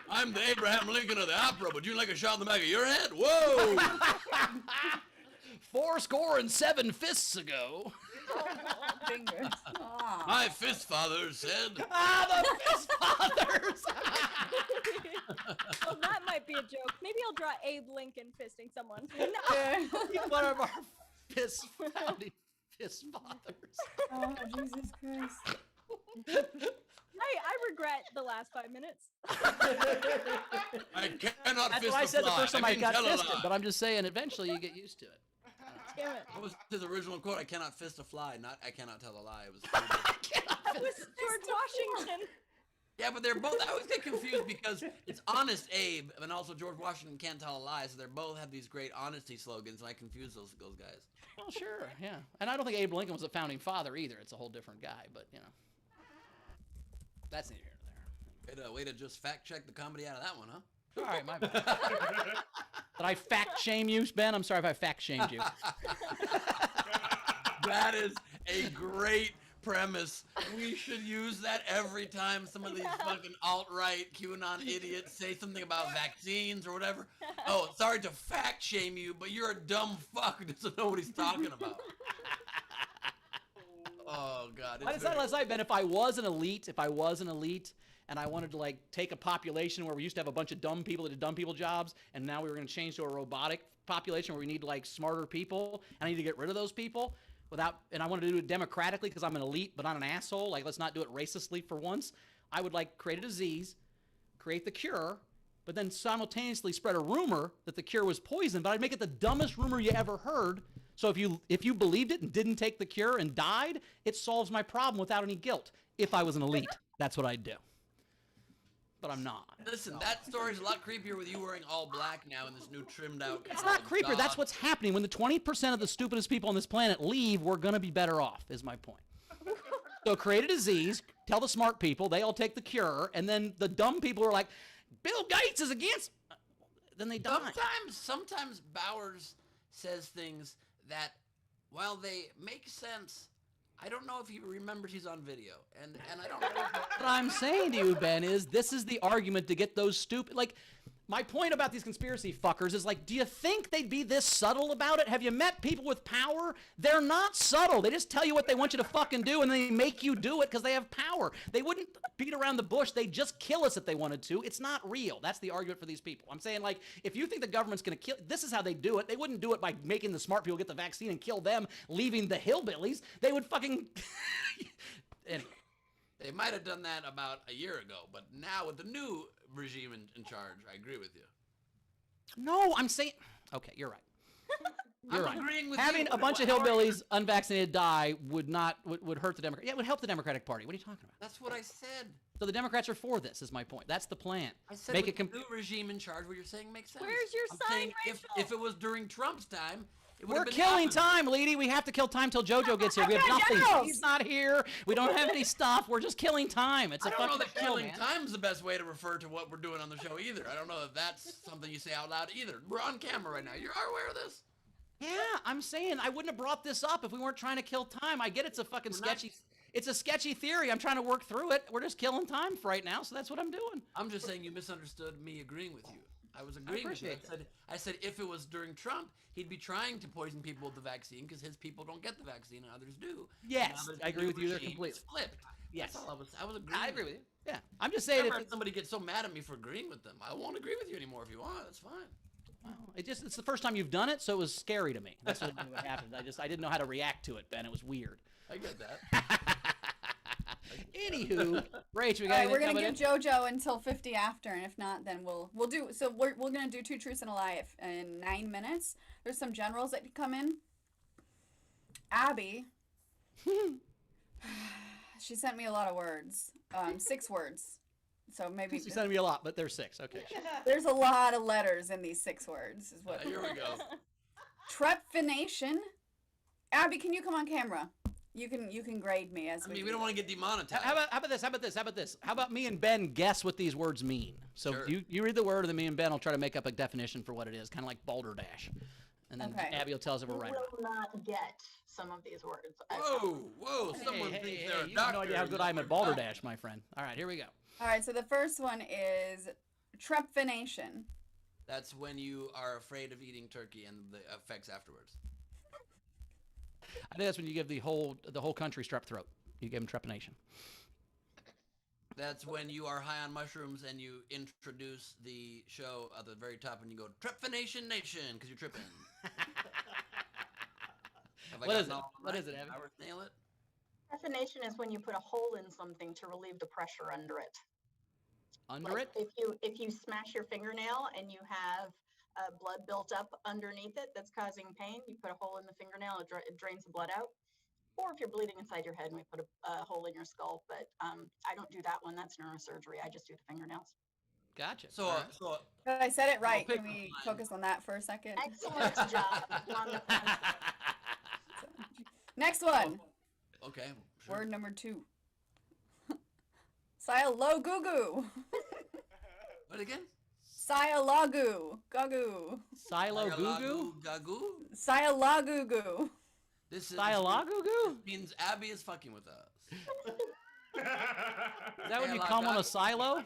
I'm the Abraham Lincoln of the opera, but you like a shot in the back of your head? Whoa! 407 fists ago. Fingers. Ah. My fist father said. The fist fathers. Well, that might be a joke. Maybe I'll draw Abe Lincoln fisting someone. One of our founding fist fathers. Oh, Jesus Christ. I regret the last 5 minutes. I cannot That's fist what I a said the fly. first time I mean, got tell a fisted, lie. but I'm just saying, eventually you get used to it. Damn it. What was his original quote? I cannot fist a fly, not I cannot tell a lie. It was. That was George Washington. Yeah, but they're both. I always get confused because it's Honest Abe, and also George Washington can't tell a lie. So they both have these great honesty slogans, and I confuse those guys. Well, sure, yeah. And I don't think Abe Lincoln was a founding father either. It's a whole different guy, but you know, that's neither here nor there. Way to just fact check the comedy out of that one, huh? All right, my bad. Did I fact shame you, Ben? I'm sorry if I fact shamed you. That is a great premise. We should use that every time some of these fucking alt-right QAnon idiots say something about vaccines or whatever. Oh, sorry to fact shame you, but you're a dumb fuck who doesn't know what he's talking about. Oh, God. I decided last night, Ben, if I was an elite, and I wanted to like take a population where we used to have a bunch of dumb people that did dumb people jobs, and now we were going to change to a robotic population where we need like smarter people, and I need to get rid of those people and I wanted to do it democratically because I'm an elite but not an asshole. Like, let's not do it racistly for once. I would like create a disease, create the cure, but then simultaneously spread a rumor that the cure was poison, but I'd make it the dumbest rumor you ever heard. So if you believed it and didn't take the cure and died, it solves my problem without any guilt. If I was an elite, that's what I'd do. But I'm not. Listen, that story's a lot creepier with you wearing all black now in this new trimmed out. It's not creepier. That's what's happening. When the 20% of the stupidest people on this planet leave, we're going to be better off, is my point. So create a disease, tell the smart people, they all take the cure, and then the dumb people are like, Bill Gates is against... Then they die. Sometimes Bowers says things that, while they make sense, I don't know if he remembers he's on video, and I don't know. What I'm saying to you, Ben, is this is the argument to get those stupid, like, My point about these conspiracy fuckers is like, do you think they'd be this subtle about it? Have you met people with power? They're not subtle. They just tell you what they want you to fucking do, and they make you do it because they have power. They wouldn't beat around the bush. They'd just kill us if they wanted to. It's not real. That's the argument for these people. I'm saying, like, if you think the government's going to kill, this is how they do it. They wouldn't do it by making the smart people get the vaccine and kill them, leaving the hillbillies. They would fucking... Anyway. They might have done that about a year ago, but now with the new regime in charge, I agree with you. No, I'm saying... Okay, you're right. You're right. Agreeing with Having you. a bunch of hillbillies unvaccinated die would hurt the Democrat. Yeah, it would help the Democratic Party. What are you talking about? That's what I said. So the Democrats are for this, is my point. That's the plan. I said Make with it the new regime in charge, what you're saying makes sense. Where's your I'm sign, saying if it was during Trump's time, it would We're have been killing happening. time, Leedy. We have to kill time till JoJo gets here. We have nothing. He's not here. We don't have any stuff. We're just killing time. It's a I don't know fucking that show, killing man. time's the best way to refer to what we're doing on the show either. I don't know if that's something you say out loud either. We're on camera right now. You are aware of this? Yeah, I'm saying I wouldn't have brought this up if we weren't trying to kill time. I get it's a fucking sketchy. It's a sketchy theory. I'm trying to work through it. We're just killing time for right now, so that's what I'm doing. I'm just saying you misunderstood me agreeing with you. I was agreeing with you. I said if it was during Trump, he'd be trying to poison people with the vaccine because his people don't get the vaccine and others do. Yes, And I agree with you there regime completely. is flipped. Yes. That's all I was agreeing. I agree with you. Yeah, I'm just saying Never if had somebody get so mad at me for agreeing with them. I won't agree with you anymore if you want. That's fine. it's the first time you've done it, so it was scary to me. That's what happened. I didn't know how to react to it, Ben. It was weird. I get that. Anywho, Rach, we got. All right, we're gonna anything give JoJo until 50 after, and if not, then we'll do. So we're gonna do 2 truths and a lie in 9 minutes. There's some generals that come in. Abby. She sent me a lot of words. 6 words. So maybe She sent me a lot, but there's 6. Okay. there's a lot of letters in these 6 words. Is what. Here we go. Trephination. Abby, can you come on camera? You can grade me as. I mean, we don't want to get demonetized. How about this? How about me and Ben guess what these words mean? So Sure. you read the word, and then me and Ben will try to make up a definition for what it is, kind of like balderdash. And then Okay. Abby will tell us if we're right. or not. will not get some of these words. Whoa! Someone thinks they're a You doctor. have no idea how good I am at balderdash, my friend. All right, here we go. All right, so the first one is trephination. That's when you are afraid of eating turkey and the effects afterwards. I think that's when you give the whole country strep throat. You give them trepanation. That's when you are high on mushrooms and you introduce the show at the very top and you go, Trephination Nation, because you're tripping. What is it? What is it, Abby? Nail it? Trephination is when you put a hole in something to relieve the pressure under it. Under it? If you smash your fingernail and you have blood built up underneath it that's causing pain, you put a hole in the fingernail, it drains the blood out. Or if you're bleeding inside your head and we put a hole in your skull, but I don't do that one. That's neurosurgery. I just do the fingernails. Gotcha. So But I said it right. pick Can we one. focus on that for a second? Excellent job. Next one. Okay. Sure. Word number 2. Sialogugu. What again? Sialagu. Gagu. Silo goo Gagu? Sialagugu. This is Sialagugu? means Abby is fucking with us. Is that when you come on a silo?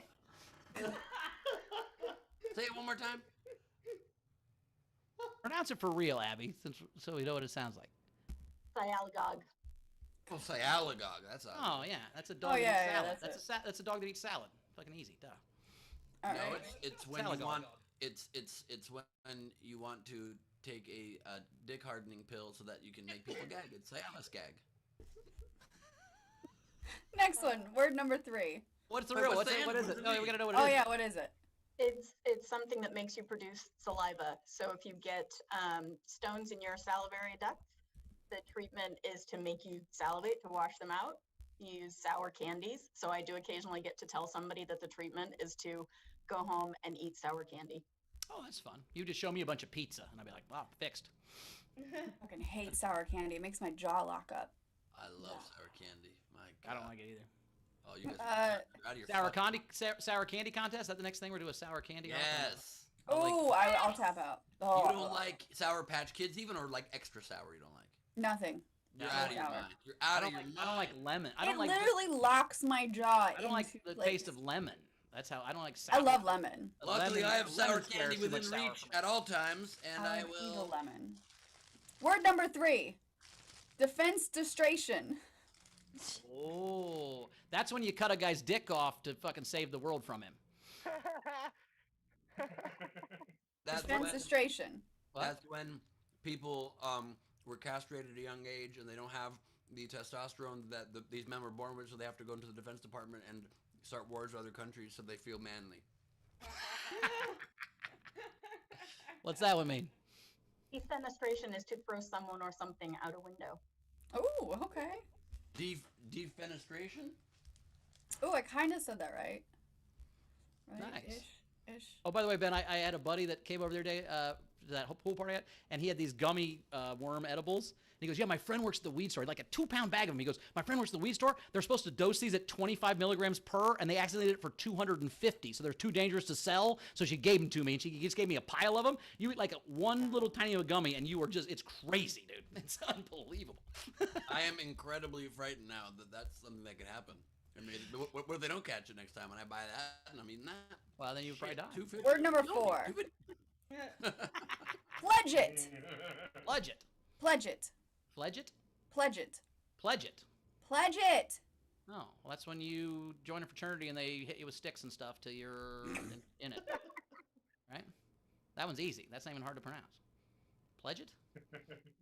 Say it one more time. Pronounce it for real, Abby, so we know what it sounds like. Sialagog. Oh, sialagog. That's a. Oh yeah, that's a dog Oh, that yeah, eats yeah, salad. That's a dog that eats salad. Fucking easy, duh. All No, right. it's when Salagog. you want. It's when you want to take a dick hardening pill so that you can make people gag. It's gag. Next one. Word number 3. What's the Wait, real? what's What the is answer? it? No, we gotta know what it is. Oh yeah, what is it? It's something that makes you produce saliva. So if you get stones in your salivary duct, the treatment is to make you salivate to wash them out. You use sour candies. So I do occasionally get to tell somebody that the treatment is to go home and eat sour candy. Oh, that's fun. You just show me a bunch of pizza, and I'd be like, wow, fixed. I fucking hate sour candy. It makes my jaw lock up. I love sour candy. My God. I don't like it either. Oh, you guys are out of your Sour candy contest? Is that the next thing we're doing? Sour candy? Yes. Oh, I'll tap out. Oh, You don't like Sour Patch Kids even, or like extra sour you don't like? nothing. You're No out of your sour. mind. You're out I of your don't mind. like lemon. I It don't like. literally locks my jaw. I don't like into, the taste of lemon. That's how I don't like sour. I love lemon. Luckily, I have sour lemon's candy too much within sour reach for me. at all times, and I I'll eat a will. lemon. Word number 3. Defenestration. Oh, that's when you cut a guy's dick off to fucking save the world from him. That's when, Defenestration. that's when people were castrated at a young age and they don't have the testosterone that these men were born with, so they have to go into the Defense Department and start wars with other countries so they feel manly. What's that one mean? Defenestration is to throw someone or something out a window. Oh, okay. Defenestration? Oh, I kind of said that right. Nice. Ish. Oh, by the way, Ben, I had a buddy that came over the other day to that pool party I had, and he had these gummy worm edibles. And he goes, yeah, my friend works at the weed store. Like a 2-pound bag of them. He goes, my friend works at the weed store. They're supposed to dose these at 25 milligrams per, and they accidentally did it for 250. So they're too dangerous to sell. So she gave them to me, and she just gave me a pile of them. You eat like one little tiny gummy, and you are just, it's crazy, dude. It's unbelievable. I am incredibly frightened now that that's something that could happen. I mean, what if they don't catch it next time and I buy that and I'm eating that? Well, then you probably die. Word number 4. Pledge it. Pledge it. Pledge it. Pledge it? Pledge it. Pledge it. Pledge it. Oh, well, that's when you join a fraternity and they hit you with sticks and stuff till you're in it. Right? That one's easy. That's not even hard to pronounce. Pledge it?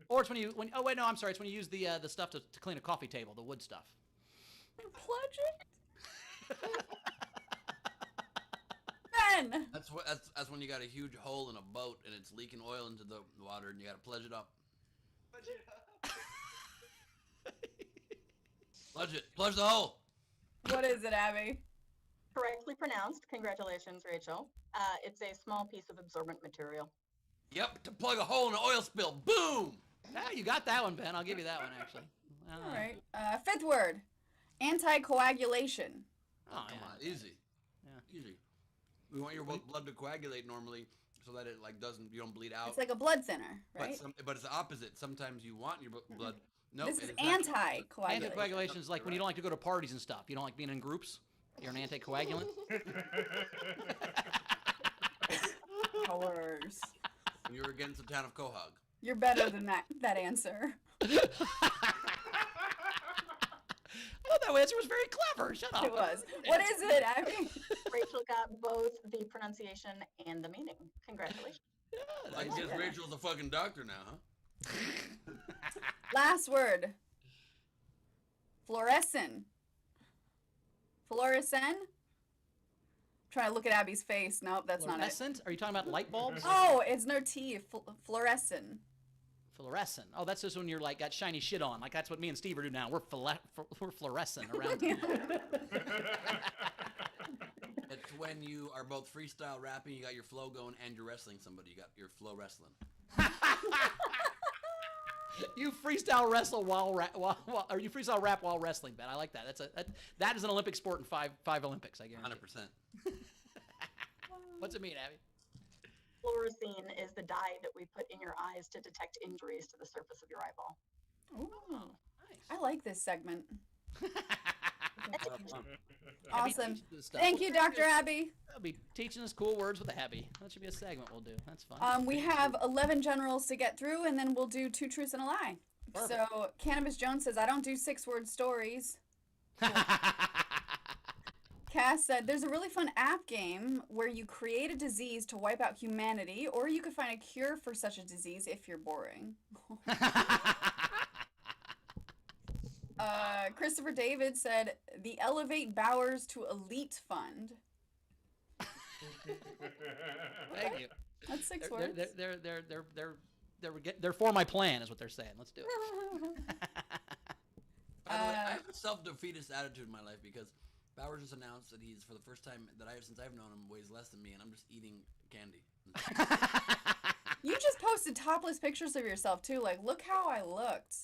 Or it's oh wait, no, I'm sorry. It's when you use the stuff to clean a coffee table, the wood stuff. Pledge it. Ben. That's when you got a huge hole in a boat and it's leaking oil into the water and you got to pledge it up. Pledge it. Pledge the hole. What is it, Abby? Correctly pronounced. Congratulations, Rachel. It's a small piece of absorbent material. Yep, to plug a hole in an oil spill. Boom! Ah, you got that one, Ben. I'll give you that one, actually. All right. 5th word. Anticoagulation. Oh, Come on, easy. Yeah. Easy. We want your blood to coagulate normally so that it you don't bleed out. It's like a blood thinner, right? But it's the opposite. Sometimes you want your blood. No, This is anticoagulation. Anticoagulation is like when you don't like to go to parties and stuff. You don't like being in groups. You're an anticoagulant. Hours. When you're against the town of Quahog. You're better than that answer. Oh, that answer was very clever. Shut up. It was. What is it, Abby? Rachel got both the pronunciation and the meaning. Congratulations. I guess Rachel's a fucking doctor now, huh? Last word. Fluorescent. Fluorescent? Trying to look at Abby's face. Nope, that's not it. Fluorescent? Are you talking about light bulbs? Oh, it's no T. Fluorescent. Fluorescent. Oh, that's just when you're like got shiny shit on. Like that's what me and Steve are doing now. We're fluorescent around. It's when you are both freestyle rapping, you got your flow going, and you're wrestling somebody. You got your flow wrestling. You freestyle wrestle or you freestyle rap while wrestling, Ben. I like that. That is an Olympic sport in five Olympics, I guarantee. 100%. What's it mean, Abby? Fluorescein is the dye that we put in your eyes to detect injuries to the surface of your eyeball. Ooh. Nice. I like this segment. Abby Awesome. teaches us stuff. Thank you, Dr. Abby. I'll be teaching us cool words with Abby. That should be a segment we'll do. That's fun. We have 11 generals to get through, and then we'll do 2 truths and a lie. Perfect. So, Cannabis Jones says, I don't do 6-word stories. Cass said, there's a really fun app game where you create a disease to wipe out humanity, or you could find a cure for such a disease if you're boring. Christopher David said, the Elevate Bowers to Elite Fund. Thank you. That's 6 words. They're for my plan, is what they're saying. Let's do it. By the way, I have a self-defeatist attitude in my life because Bowers just announced that he's, for the first time since I've known him, weighs less than me, and I'm just eating candy. You just posted topless pictures of yourself too. Like, look how I looked.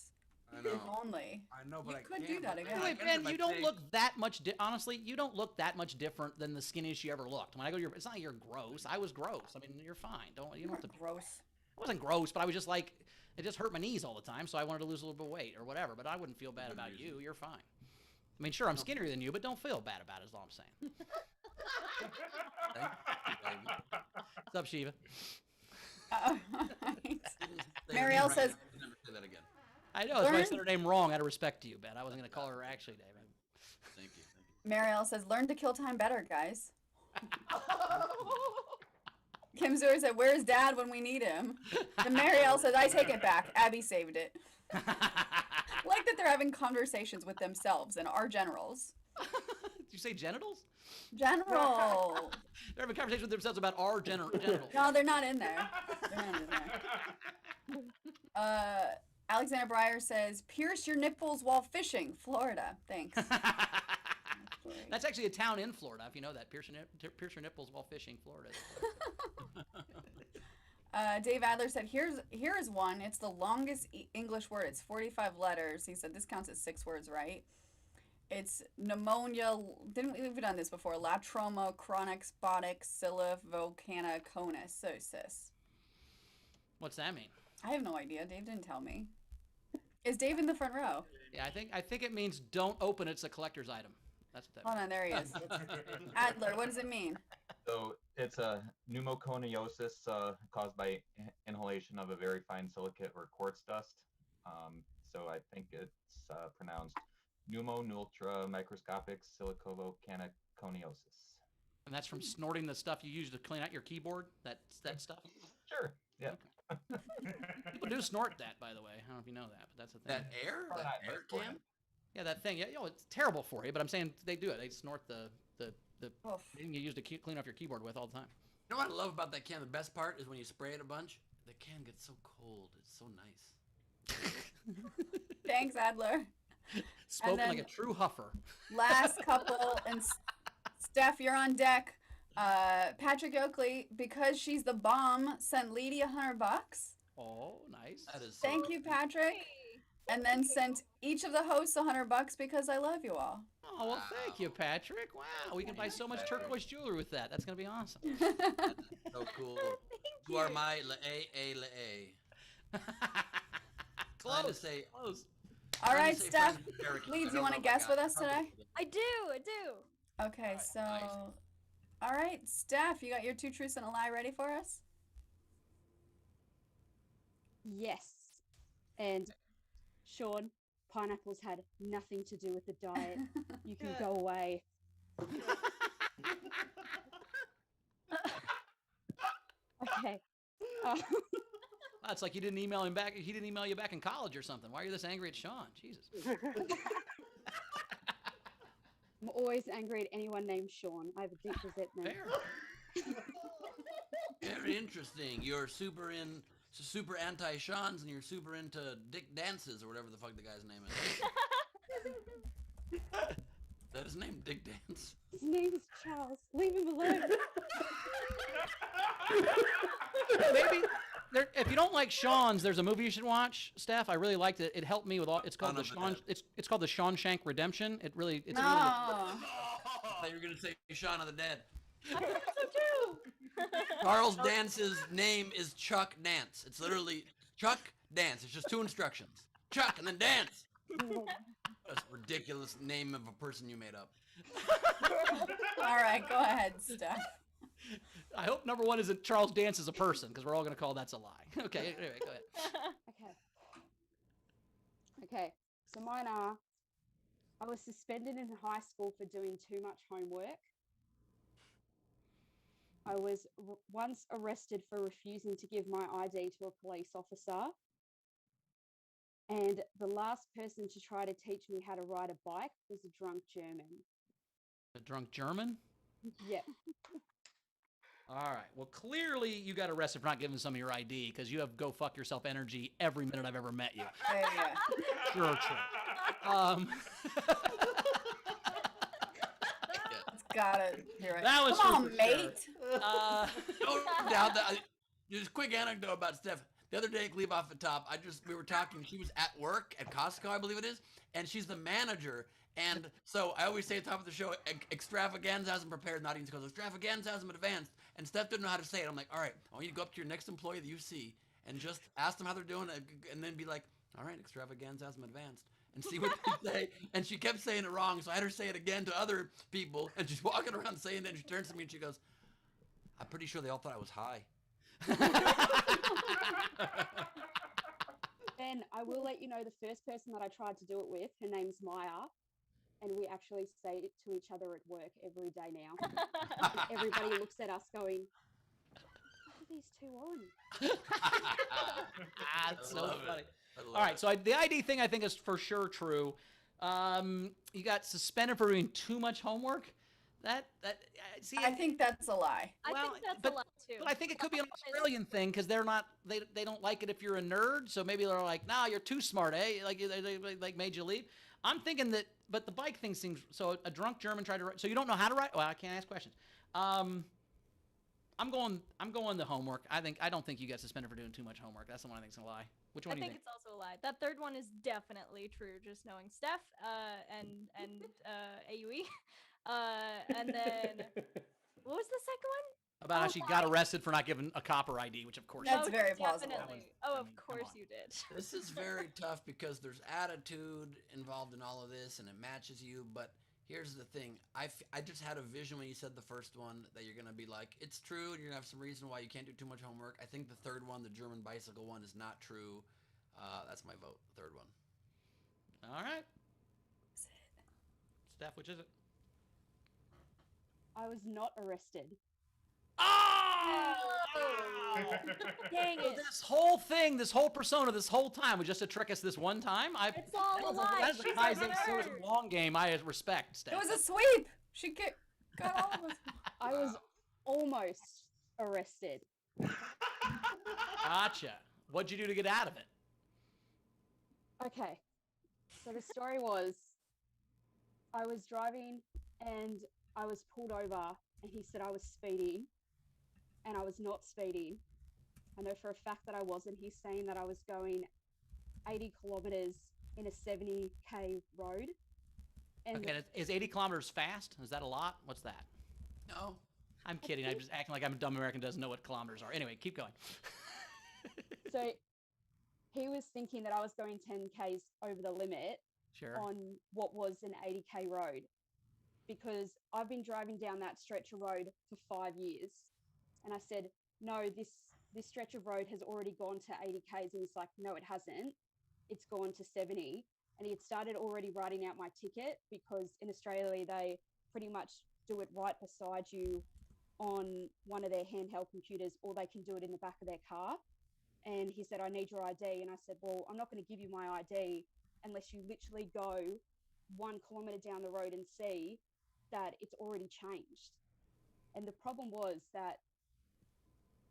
I know. If only. I know, but You I could can't. do that But again. By I the way, get it, Ben, you my don't face. look that much. Honestly, you don't look that much different than the skinniest you ever looked. When I go to it's not like you're gross. I was gross. I mean, you're fine. You don't have to. Gross. I wasn't gross, but I was just like, it just hurt my knees all the time, so I wanted to lose a little bit of weight or whatever. But I wouldn't feel bad about you. You're fine. I mean, sure, I'm skinnier than you, but don't feel bad about it. Is all I'm saying. What's up, Shiva? Marielle says, Never say that again. I know, that's why I said her name wrong out of respect to you, Ben. I wasn't going to call her actually, David. Thank you. Marielle says, learn to kill time better, guys. Kim Zuri said, where's Dad when we need him? And Marielle says, I take it back. Abby saved it. Like that they're having conversations with themselves and our generals. Did you say genitals? General. They're having a conversation with themselves about our genitals. No, they're not in there. They're not in there. Alexander Breyer says, pierce your nipples while fishing. Florida. Thanks. That's actually a town in Florida, if you know that. Pierce your nipples while fishing, Florida. Dave Adler said, here's one. It's the longest English word. It's 45 letters. He said this counts as 6 words, right? It's pneumonia. We've done this before. Latroma, chronic, spotic, volcanicosis. What's that mean? I have no idea. Dave didn't tell me. Is Dave in the front row? Yeah, I think it means don't open it. It's a collector's item. That's what that Hold on, there he is. Adler, what does it mean? So it's a pneumoconiosis caused by inhalation of a very fine silicate or quartz dust. So I think it's pronounced pneumonultra microscopic silicovolcaniconiosis. And that's from snorting the stuff you use to clean out your keyboard? That stuff? Sure, yeah. People do snort that, by the way. I don't know if you know that, but that's a thing. That air? That air can? Yeah, that thing. Yeah, it's terrible for you, but I'm saying they do it. They snort the thing you use to clean off your keyboard with all the time. You know what I love about that can? The best part is when you spray it a bunch, the can gets so cold. It's so nice. Thanks, Adler. Spoken like a true huffer. Last couple, and Steph, you're on deck. Patrick Oakley, because she's the bomb, sent Leedy $100. Oh, nice. That is. Thank you, Patrick. And then sent each of the hosts $100 because I love you all. Oh, well, thank you, Patrick. Wow, we can buy so much turquoise jewelry with that. That's going to be awesome. So cool. You are my la. Close. Close. All right, Steph. Lee, do you want to guess with us today? I do. Okay, so, all right, Steph, you got your 2 truths and a lie ready for us? Yes. And Sean, pineapples had nothing to do with the diet. You can go away. Okay. It's like you didn't email him back. He didn't email you back in college or something. Why are you this angry at Sean? Jesus. I'm always angry at anyone named Sean. I have a deep resentment. Very interesting. You're super anti-Sean's and you're super into Dick Dances or whatever the fuck the guy's name is. Is that his name? Dick Dance? His name is Charles. Leave him alone. Maybe if you don't like Sean's, there's a movie you should watch, Steph. I really liked it. It helped me with all. It's called It's called the Shawshank Redemption. It's really. I thought you were gonna say Shaun of the Dead. I thought so too. Charles Dance's name is Chuck Dance. It's literally Chuck Dance. It's just 2 instructions. Chuck and then dance. That's a ridiculous name of a person you made up. All right, go ahead, Steph. I hope number 1 isn't Charles Dance as a person, because we're all going to call that's a lie. Okay, anyway, go ahead. Okay, so mine are, I was suspended in high school for doing too much homework. I was once arrested for refusing to give my ID to a police officer. And the last person to try to teach me how to ride a bike was a drunk German. A drunk German? Yep. All right. Well, clearly you got arrested for not giving some of your ID because you have go fuck yourself energy every minute I've ever met you. Sure. Got it. You're right. That was Come on, for mate. No doubt that. Just a quick anecdote about Steph. The other day, Gleib off the top, we were talking. She was at work at Costco, I believe it is, and she's the manager. And so I always say at the top of the show, extravaganza hasn't prepared, not even because extravaganza hasn't advanced. And Steph didn't know how to say it. I'm like, all right, I want you to go up to your next employee that you see and just ask them how they're doing, and then be like, all right, extravaganza hasn't advanced. and see what they say. And she kept saying it wrong, so I had her say it again to other people. And she's walking around saying it, and she turns to me and she goes, "I'm pretty sure they all thought I was high." Ben, I will let you know the first person that I tried to do it with, her name's Maya, and we actually say it to each other at work every day now. Everybody looks at us going, "What are these two on?" That's so love it. funny. I love All right, it. so the ID thing I think is for sure true. You got suspended for doing too much homework. See, I think that's a lie. I think that's but, a lot too. But I think it could be an Australian thing because they're not they don't like it if you're a nerd. So maybe they're like, "Nah, you're too smart, eh?" Like they like made you leave. I'm thinking that, but the bike thing seems so. A drunk German tried to write. So you don't know how to write? Well, I can't ask questions. I'm going the homework. I don't think you get suspended for doing too much homework. That's the one I think's a lie. Which one I do you think think? it's also a lie. That third one is definitely true, just knowing Steph and AUE. And then what was the second one? About how she got arrested for not giving a copper ID, which of course That's she very plausible. Definitely. Oh, of course you did. This is very tough because there's attitude involved in all of this, and it matches you. But here's the thing: I just had a vision when you said the first one that you're gonna be like, it's true, and you're gonna have some reason why you can't do too much homework. I think the third one, the German bicycle one, is not true. That's my vote. The third one. All right. Steph, which is it? I was not arrested. Oh! Dang So it. this whole thing, this whole persona, this whole time was just to trick us this one time. It's all a lie. That's a She's a Kaise nerd. long game. I respect, Steph. It was a sweep. She got all of us. I was almost arrested. Gotcha. What'd you do to get out of it? Okay, so the story was I was driving and I was pulled over and he said I was speeding and I was not speeding. I know for a fact that I wasn't. He's saying that I was going 80 kilometers in a 70k road. And Okay, is 80 kilometers fast? Is that a lot? What's that? No. I'm kidding. I'm just acting like I'm a dumb American who doesn't know what kilometers are. Anyway, keep going. so he was thinking that I was going 10k's over the limit Sure. on what was an 80k road because I've been driving down that stretch of road for 5 years. And I said, no, this stretch of road has already gone to 80k's. And he's like, no, it hasn't. It's gone to 70. And he had started already writing out my ticket because in Australia, they pretty much do it right beside you on one of their handheld computers, or they can do it in the back of their car. And he said, I need your ID. And I said, well, I'm not going to give you my ID unless you literally go 1 kilometer down the road and see that it's already changed. And the problem was that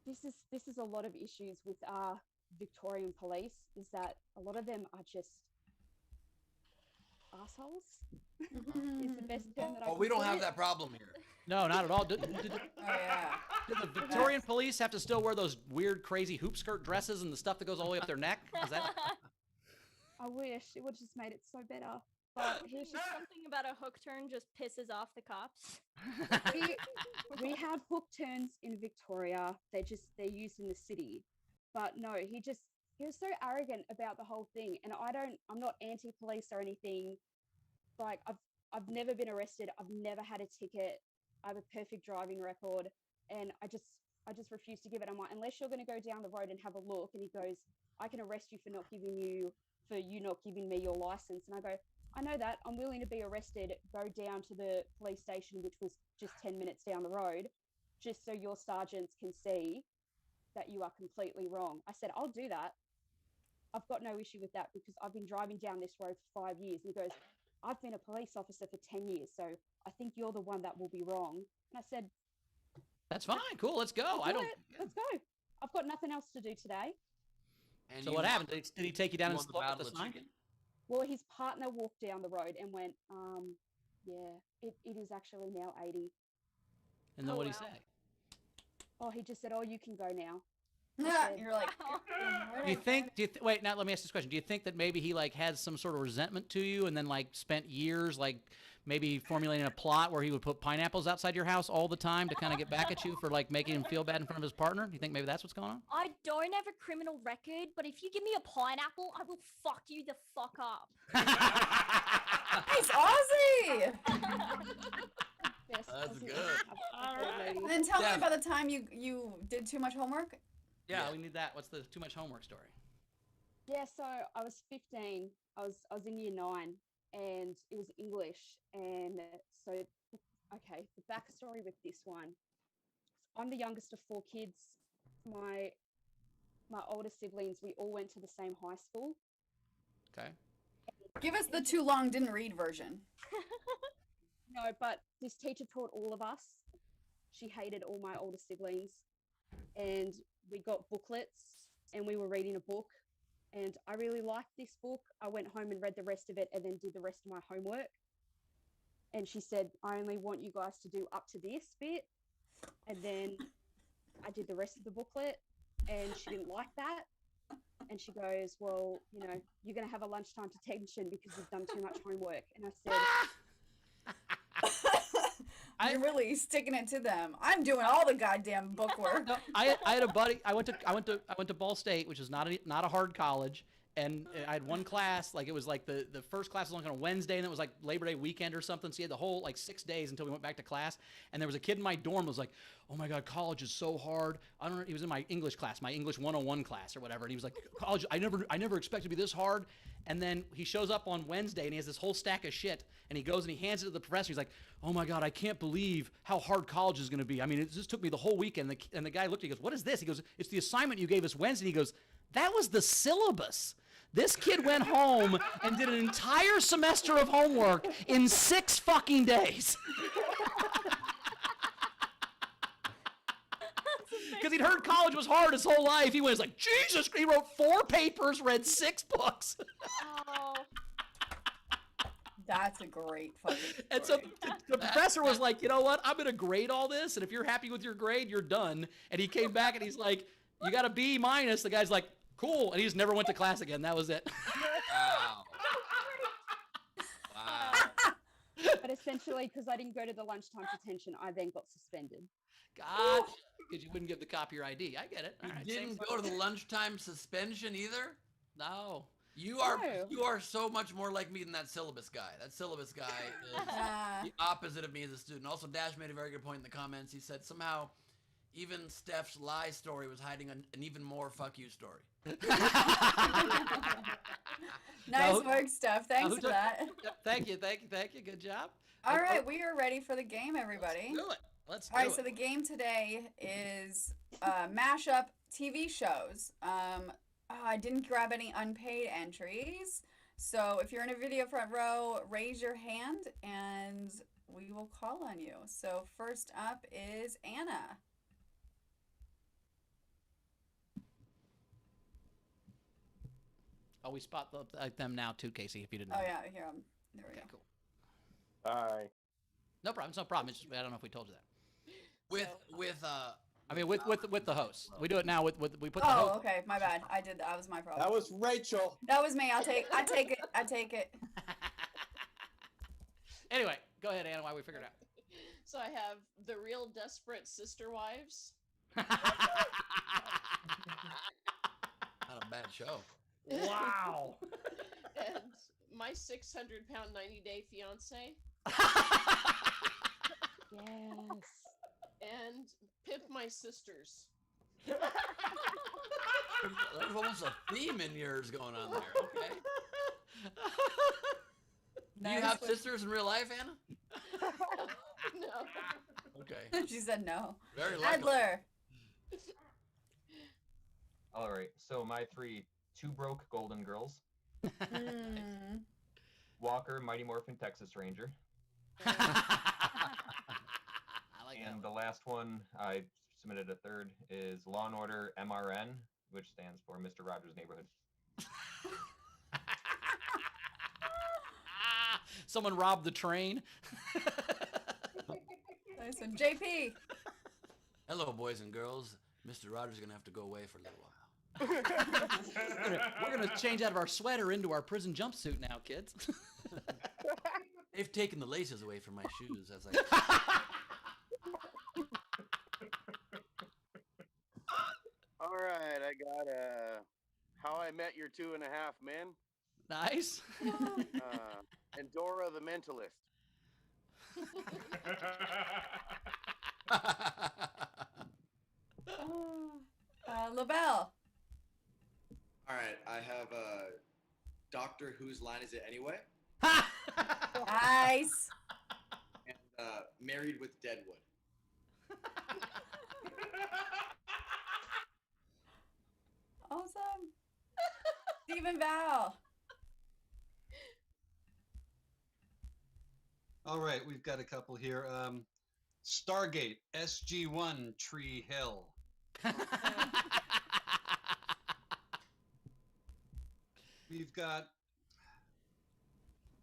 this is a lot of issues with our Victorian police, is that a lot of them are just assholes. Is the best term that I Oh, can we don't put have it. that problem here. No, not at all. Did Oh yeah. the Victorian police have to still wear those weird, crazy hoop skirt dresses and the stuff that goes all the way up their neck? Is that? I wish it would have just made it so better. But he was just Something about a hook turn just pisses off the cops. we have hook turns in Victoria. They're used in the city. But no, he was so arrogant about the whole thing. And I'm not anti-police or anything. Like I've never been arrested. I've never had a ticket. I have a perfect driving record. And I just refuse to give it. I'm like, unless you're going to go down the road and have a look. And he goes, I can arrest you for you not giving me your license. And I go, I know that. I'm willing to be arrested, go down to the police station, which was just 10 minutes down the road, just so your sergeants can see that you are completely wrong. I said, I'll do that. I've got no issue with that because I've been driving down this road for 5 years. And he goes, I've been a police officer for 10 years, so I think you're the one that will be wrong. And I said, That's fine. Cool. Let's go. let's go. I've got nothing else to do today. And So you what want- happened? Did he take you down you and want the slow up battle the of sign? chicken? Well, his partner walked down the road and went, yeah, it is actually now 80. And then what did he say? Oh, he just said, oh, you can go now. Yeah, you're like. Do you think? Wait, now let me ask this question. Do you think that maybe he like had some sort of resentment to you, and then like spent years like maybe formulating a plot where he would put pineapples outside your house all the time to kind of get back at you for like making him feel bad in front of his partner? Do you think maybe that's what's going on? I don't have a criminal record, but if you give me a pineapple, I will fuck you the fuck up. Nice, Aussie. Yes, That's Aussie good. lady. And then tell me about the time you did too much homework. Yeah, we need that. What's the too much homework story? Yeah, so I was 15. I was in year 9, and it was English. And so, okay, the backstory with this one. I'm the youngest of 4 kids. My older siblings, we all went to the same high school. Okay. Give us the too long didn't read version. No, but this teacher taught all of us. She hated all my older siblings. And we got booklets and we were reading a book. And I really liked this book. I went home and read the rest of it and then did the rest of my homework. And she said, I only want you guys to do up to this bit. And then I did the rest of the booklet and she didn't like that. And she goes, well, you know, you're going to have a lunchtime detention because you've done too much homework. And I said, You're really sticking it to them. I'm doing all the goddamn book work. No, I had a buddy. I went to Ball State, which is not a hard college, and I had one class. Like it was like the first class was on a Wednesday, and it was like Labor Day weekend or something. So you had the whole like 6 days until we went back to class. And there was a kid in my dorm who was like, "Oh my God, college is so hard." I don't know. He was in my English class, my English 101 class or whatever, and he was like, "College, I never expected to be this hard." And then he shows up on Wednesday and he has this whole stack of shit and he goes and he hands it to the professor. He's like, "Oh my God, I can't believe how hard college is going to be. I mean, it just took me the whole weekend." And the guy looked at him, he goes, "What is this?" He goes, "It's the assignment you gave us Wednesday." He goes, "That was the syllabus." This kid went home and did an entire semester of homework in 6 fucking days. Because he'd heard college was hard his whole life. He was like, Jesus, he wrote 4 papers, read 6 books. Oh. That's a great fucking story. And so the professor was like, "You know what? I'm going to grade all this. And if you're happy with your grade, you're done." And he came back and he's like, "You got a B minus." The guy's like, "Cool." And he just never went to class again. That was it. Wow. Wow. but essentially, because I didn't go to the lunchtime detention, I then got suspended. God, because you wouldn't give the cop your ID. I get it. All right, You same didn't go to the lunchtime suspension either? No. You are so much more like me than that syllabus guy. That syllabus guy is the opposite of me as a student. Also, Dash made a very good point in the comments. He said somehow even Steph's lie story was hiding an even more fuck you story. Nice work, Steph. Thanks for that. Thank you. Good job. All right, we are ready for the game, everybody. Let's do it. Let's do All right, it. so the game today is mashup TV shows. I didn't grab any unpaid entries. So if you're in a video front row, raise your hand and we will call on you. So first up is Anna. Oh, we spot them now too, Casey, if you didn't know. Oh, yeah, here. There we go. Cool. Hi. No problem. It's no problem. It's just, I don't know if we told you that. I mean, with the host. We do it now with we put the Oh, host. okay. My bad. I did that. That was my problem. That was Rachel. That was me. I take it. I take it. Anyway, go ahead, Anna, while we figure it out. So I have The Real Desperate Sister Wives. Not a bad show. Wow. And My 600-Pound 90-Day Fiance. Yes. And Pimp My Sisters. There's almost a theme in yours going on there. Okay. Do you have sisters in real life, Anna? No. Okay. She said no. Very lucky. Adler. All right. So my 3 Two Broke Golden Girls. Walker, Mighty Morphin Texas Ranger. And the last one, I submitted a third, is Law and Order MRN, which stands for Mr. Rogers' Neighborhood. Someone robbed the train. Nice one. JP. Hello, boys and girls. Mr. Rogers is gonna have to go away for a little while. We're gonna change out of our sweater into our prison jumpsuit now, kids. They've taken the laces away from my shoes as I. All right, I got How I Met Your 2.5 Men. Nice. And Dora the Mentalist. LaBelle. All right, I have Doctor Whose Line Is It Anyway? Nice. And Married with Deadwood. Awesome. Stephen Val. All right, we've got a couple here. Stargate SG-1 Tree Hill. We've got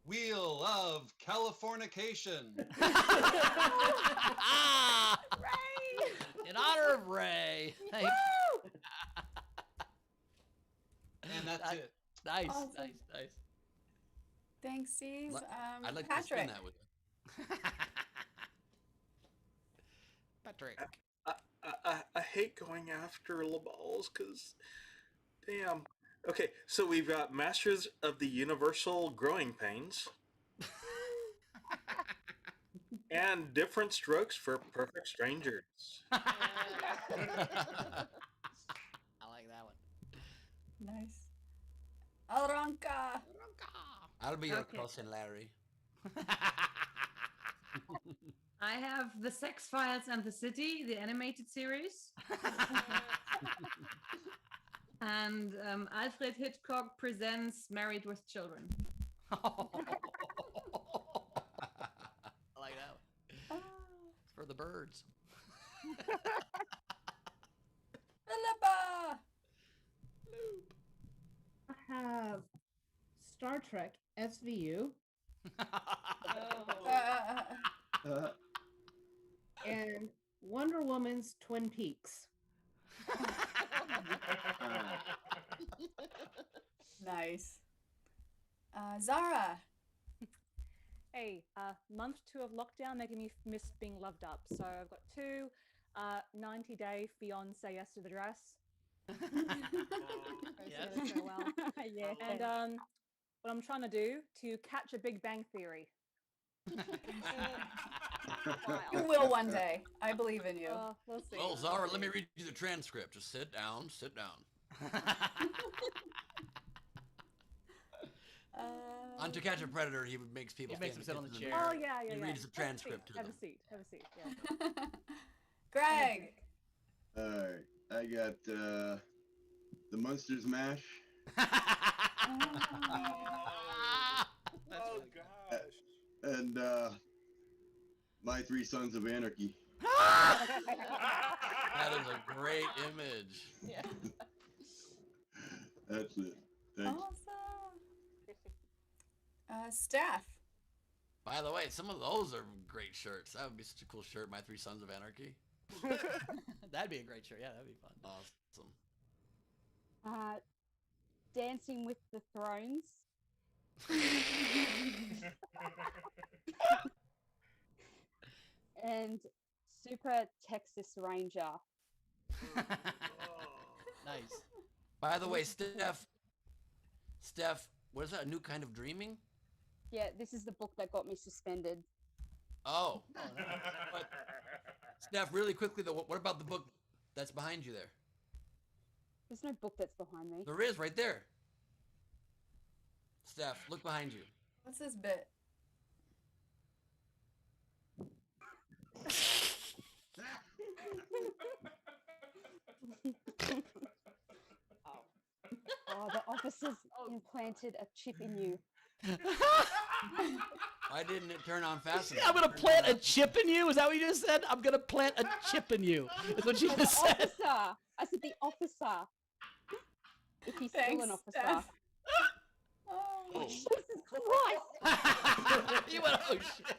Wheel of Californication. Ray! In honor of Ray. Thank And that's it. Nice, Awesome. nice. Thanks, Steve. I'd like Patrick. to spin that with you. Patrick. I hate going after LaBelle's because, damn. Okay, so we've got Masters of the Universal Growing Pains. And Different Strokes for Perfect Strangers. I like that one. Nice. Alranca. I'll be your cousin, Larry. I have The Sex Files and the City, the animated series. And Alfred Hitchcock presents Married with Children. I like that one. It's for the birds. Philippa. I have Star Trek SVU. And Wonder Woman's Twin Peaks. Nice. Zara. Hey, month 2 of lockdown making me miss being loved up. So I've got 2 90-day fiance yes to the dress. Yes. So well. Yeah. And what I'm trying to do to catch a Big Bang Theory. You will one day. I believe in you. We'll see. Well, Zara, let me read you the transcript. Just sit down, sit down. On To Catch a Predator, he makes people. He makes them sit on the chair. Oh yeah. He reads the transcript to Have them. a seat. Have a seat. Yeah. Greg. All right, I got the Munsters Mash. Oh gosh. And My Three Sons of Anarchy. That is a great image. Yeah. That's it. Thanks. Awesome. Steph. By the way, some of those are great shirts. That would be such a cool shirt. My Three Sons of Anarchy. That'd be a great shirt. Yeah, that'd be fun. Awesome. Dancing with the Thrones. And Super Texas Ranger. Nice. By the way, Steph, what is that? A New Kind of Dreaming? Yeah, this is the book that got me suspended. Oh. But, Steph, really quickly though, what about the book that's behind you there? There's no book that's behind me. There is, right there. Steph, look behind you. What's this bit? Oh, the officers implanted a chip in you. Why didn't it turn on fast enough? I'm gonna plant a chip in you. Is that what you just said? I'm gonna plant a chip in you. That's what you just said. Officer. I said the officer. If he's still an officer. Steph. Oh, Jesus Christ! You went, oh shit.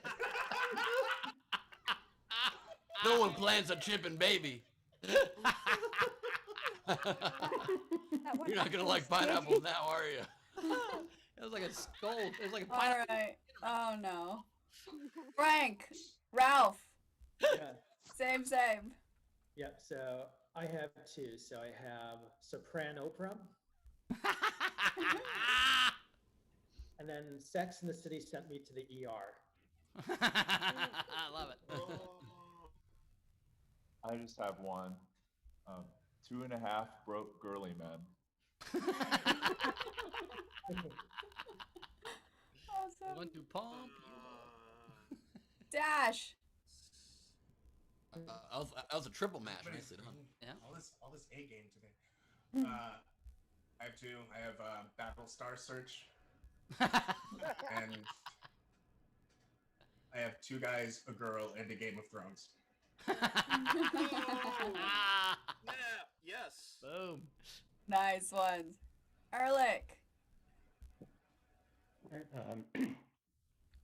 No one plants a chip in baby. You're not gonna like pineapples now, are you? It was like a skull. It was like a All pineapple. right. Oh no. Frank, Ralph. Yeah. Same. Yep. So I have two. So I have Soprano Oprah. And then Sex in the City sent me to the ER. I love it. I just have one. 2.5 broke girly men. Awesome. Want to pump. Dash. That was a triple match. Nicely done. Yeah. All this A game today. I have two. I have Battlestar Search, and I have two guys, a girl, and a Game of Thrones. Yes. Boom. Nice ones. Erlich.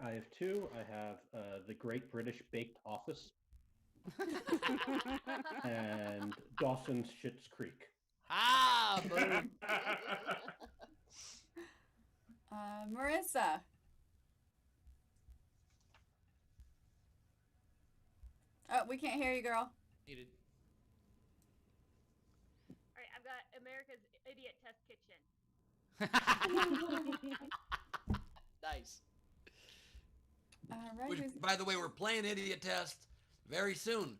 I have two. I have the Great British Baked Office and Dawson's Schitt's Creek. Ah, boom. Marissa. Oh, we can't hear you, girl. Muted. All right, I've got America's Idiot Test Kitchen. Nice. All right. Which, by the way, we're playing Idiot Test very soon.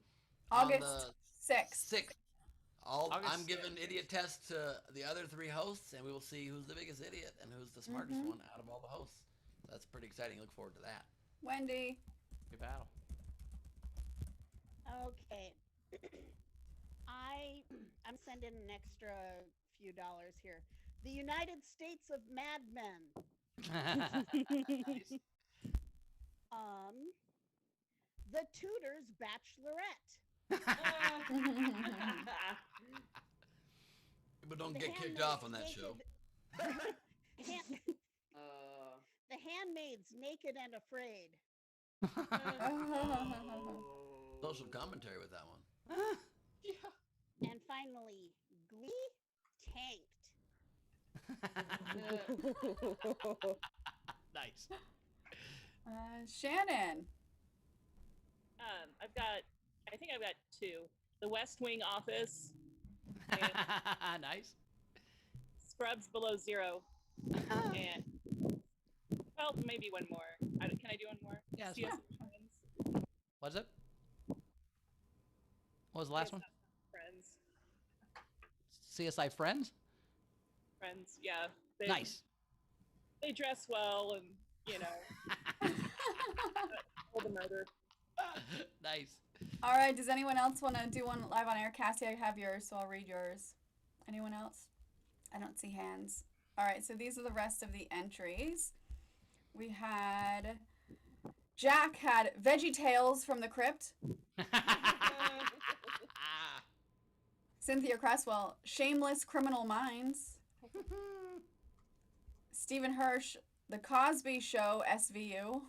August on the 6th. I'm giving Idiot Test to the other three hosts, and we will see who's the biggest idiot and who's the smartest one out of all the hosts. That's pretty exciting. Look forward to that. Wendy. Good battle. Okay. I'm sending an extra few dollars here. The United States of Mad Men. Nice. The Tudors Bachelorette. People don't get kicked off on that show. The Handmaids Naked and Afraid. Social commentary with that one. And finally, Glee Tanked. Nice. Shannon. I think I've got two. The West Wing Office. Nice. Scrubs Below Zero. And, well, maybe one more. Can I do one more? Yeah, that's CSI fine. Friends. What's it? What was the last one? Friends. CSI Friends? Friends, yeah. Nice. They dress well and, you know, all the murder. Nice. All right. Does anyone else want to do one live on air? Cassie, I have yours, so I'll read yours. Anyone else? I don't see hands. All right. So these are the rest of the entries. We had Jack had Veggie Tales from the Crypt. Cynthia Cresswell, Shameless Criminal Minds. Stephen Hirsch, The Cosby Show, SVU.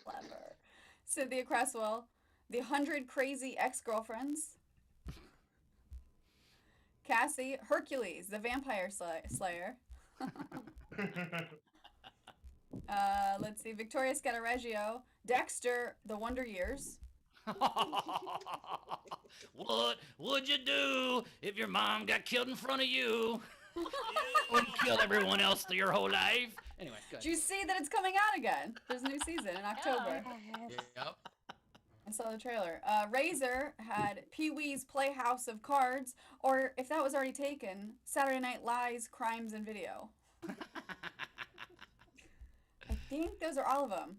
Clever. Cynthia Cresswell, The 100 Crazy Ex-Girlfriends. Cassie, Hercules, The Vampire Slayer. Let's see, Victoria Scattereggio, Dexter, The Wonder Years. What would you do if your mom got killed in front of you? Wouldn't kill everyone else through your whole life. Anyway, good. Do you see that it's coming out again? There's a new season in October. Yep. I saw the trailer. Razor had Pee-wee's Playhouse of Cards, or if that was already taken, Saturday Night Lies, Crimes and Video. I think those are all of them.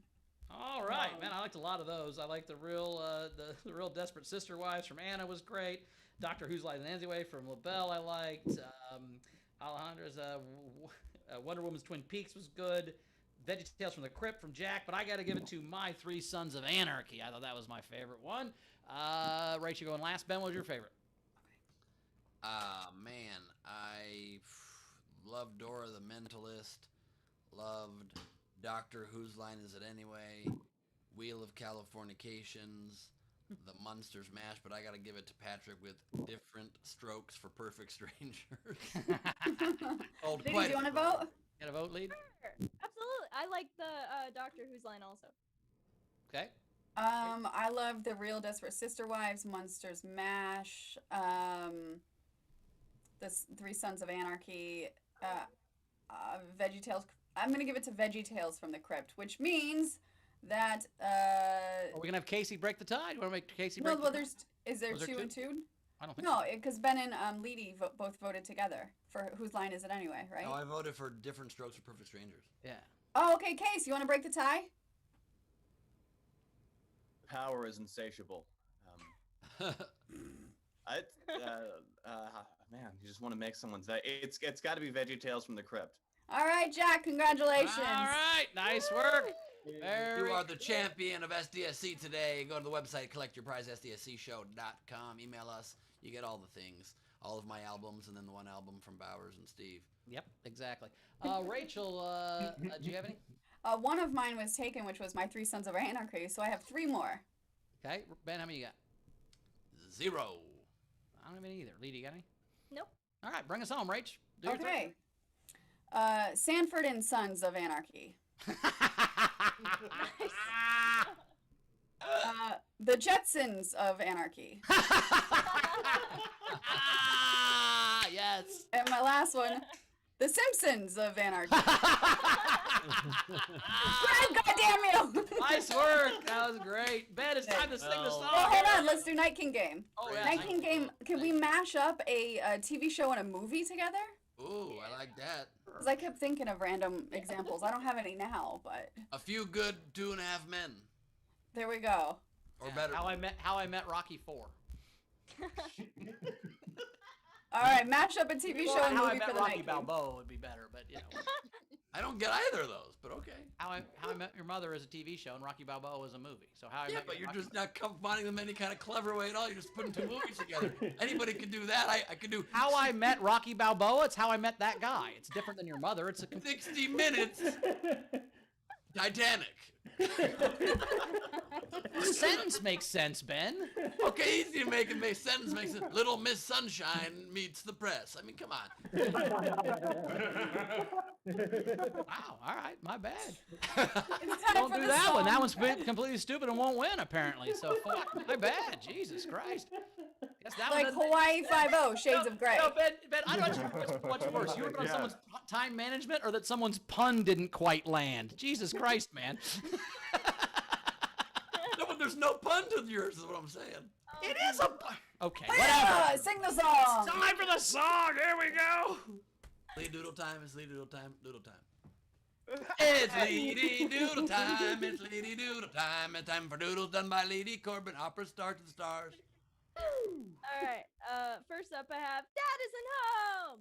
All right, man. I liked a lot of those. I liked the real Desperate Sister Wives from Anna was great. Doctor Who's Lies Nancy Way from LaBelle I liked. Alejandra's Wonder Woman's Twin Peaks was good. Veggie Tales from the Crypt from Jack, but I got to give it to My Three Sons of Anarchy. I thought that was my favorite one. Rachel going last. Ben, what was your favorite? Man, I loved Dora the Mentalist. Loved Doctor Whose Line Is It Anyway? Wheel of Californications. the Munsters mash, but I gotta give it to Patrick with different strokes for perfect strangers. Old Lady, do quite you want to a vote. vote? Got a vote, lead? Sure. Absolutely. I like the Doctor Who's line also. Okay. I love the Real Desperate Sister Wives, Monsters Mash, Three Sons of Anarchy, VeggieTales. I'm gonna give it to VeggieTales from the Crypt, which means that Are we gonna have Casey break the tie? You want to make Casey break? no, well, the tie? is there Was there two two? and two? I don't think No, so. because Ben and Leedy both voted together for whose line is it anyway, right? No, I voted for different strokes for perfect strangers. Yeah. Oh, okay, Case, you want to break the tie? Power is insatiable. Man, you just want to make someone's day. It's got to be VeggieTales from the Crypt. All right, Jack, congratulations. All right, nice work. You are the champion of SDSC today. Go to the website, collectyourprize.sdscshow.com. Email us. You get all the things. All of my albums, and then the one album from Bowers and Steve. Yep, exactly. Rachel, do you have any? One of mine was taken, which was my Three Sons of Anarchy, so I have 3 more. Okay, Ben, how many you got? 0. I don't have any either. Lee, do you got any? Nope. All right, bring us home, Rach. Do your thing. Okay. Sanford and Sons of Anarchy. The Jetsons of Anarchy. Yes. And my last one, The Simpsons of Anarchy. Greg, goddamn you! Nice work. That was great. Ben, it's time to sing the song. Well, hold on. Let's do Night King Game. Oh, yeah. Night King Game. Can we mash up a TV show and a movie together? Ooh, I like that. Because I kept thinking of random examples. I don't have any now, but A Few Good 2.5 Men. there we go. Or better. How I Met Rocky 4. All right, mash up a TV show and How I movie Met for the Rocky Night King. Balboa would be better, but you know. I don't get either of those, but okay. How I Met Your Mother is a TV show and Rocky Balboa is a movie. So How I Yeah, Met but Your you're Rocky just not combining them any kind of clever way at all. You're just putting 2 movies together. Anybody could do that. I could do How I Met Rocky Balboa. It's How I Met That Guy. It's different than Your Mother. It's a 60 minutes. Titanic. The sentence makes sense, Ben. Okay, easy to make it make sense. Makes sense. Little Miss Sunshine meets the press. I mean, come on. Wow. All right. My bad. It's time Don't for do the that one. song. That one's completely stupid and won't win apparently. So my bad. Jesus Christ. Guess that Like one doesn't- Hawaii Five-0, Shades of Grey. No, Ben, I don't know what's worse. You were on someone's time management or that someone's pun didn't quite land. Jesus Christ, man. No, but there's no pun to yours, is what I'm saying. It is a pun. Okay, Yeah, whatever. sing the song. Time for the song. Here we go. Lee Doodle time. It's Lee Doodle time. Doodle time. It's Lady Doodle time. It's Lady Doodle time. It's time for doodles done by Lady Corbin. Opera star to the stars. All right. First up, I have Dad isn't home.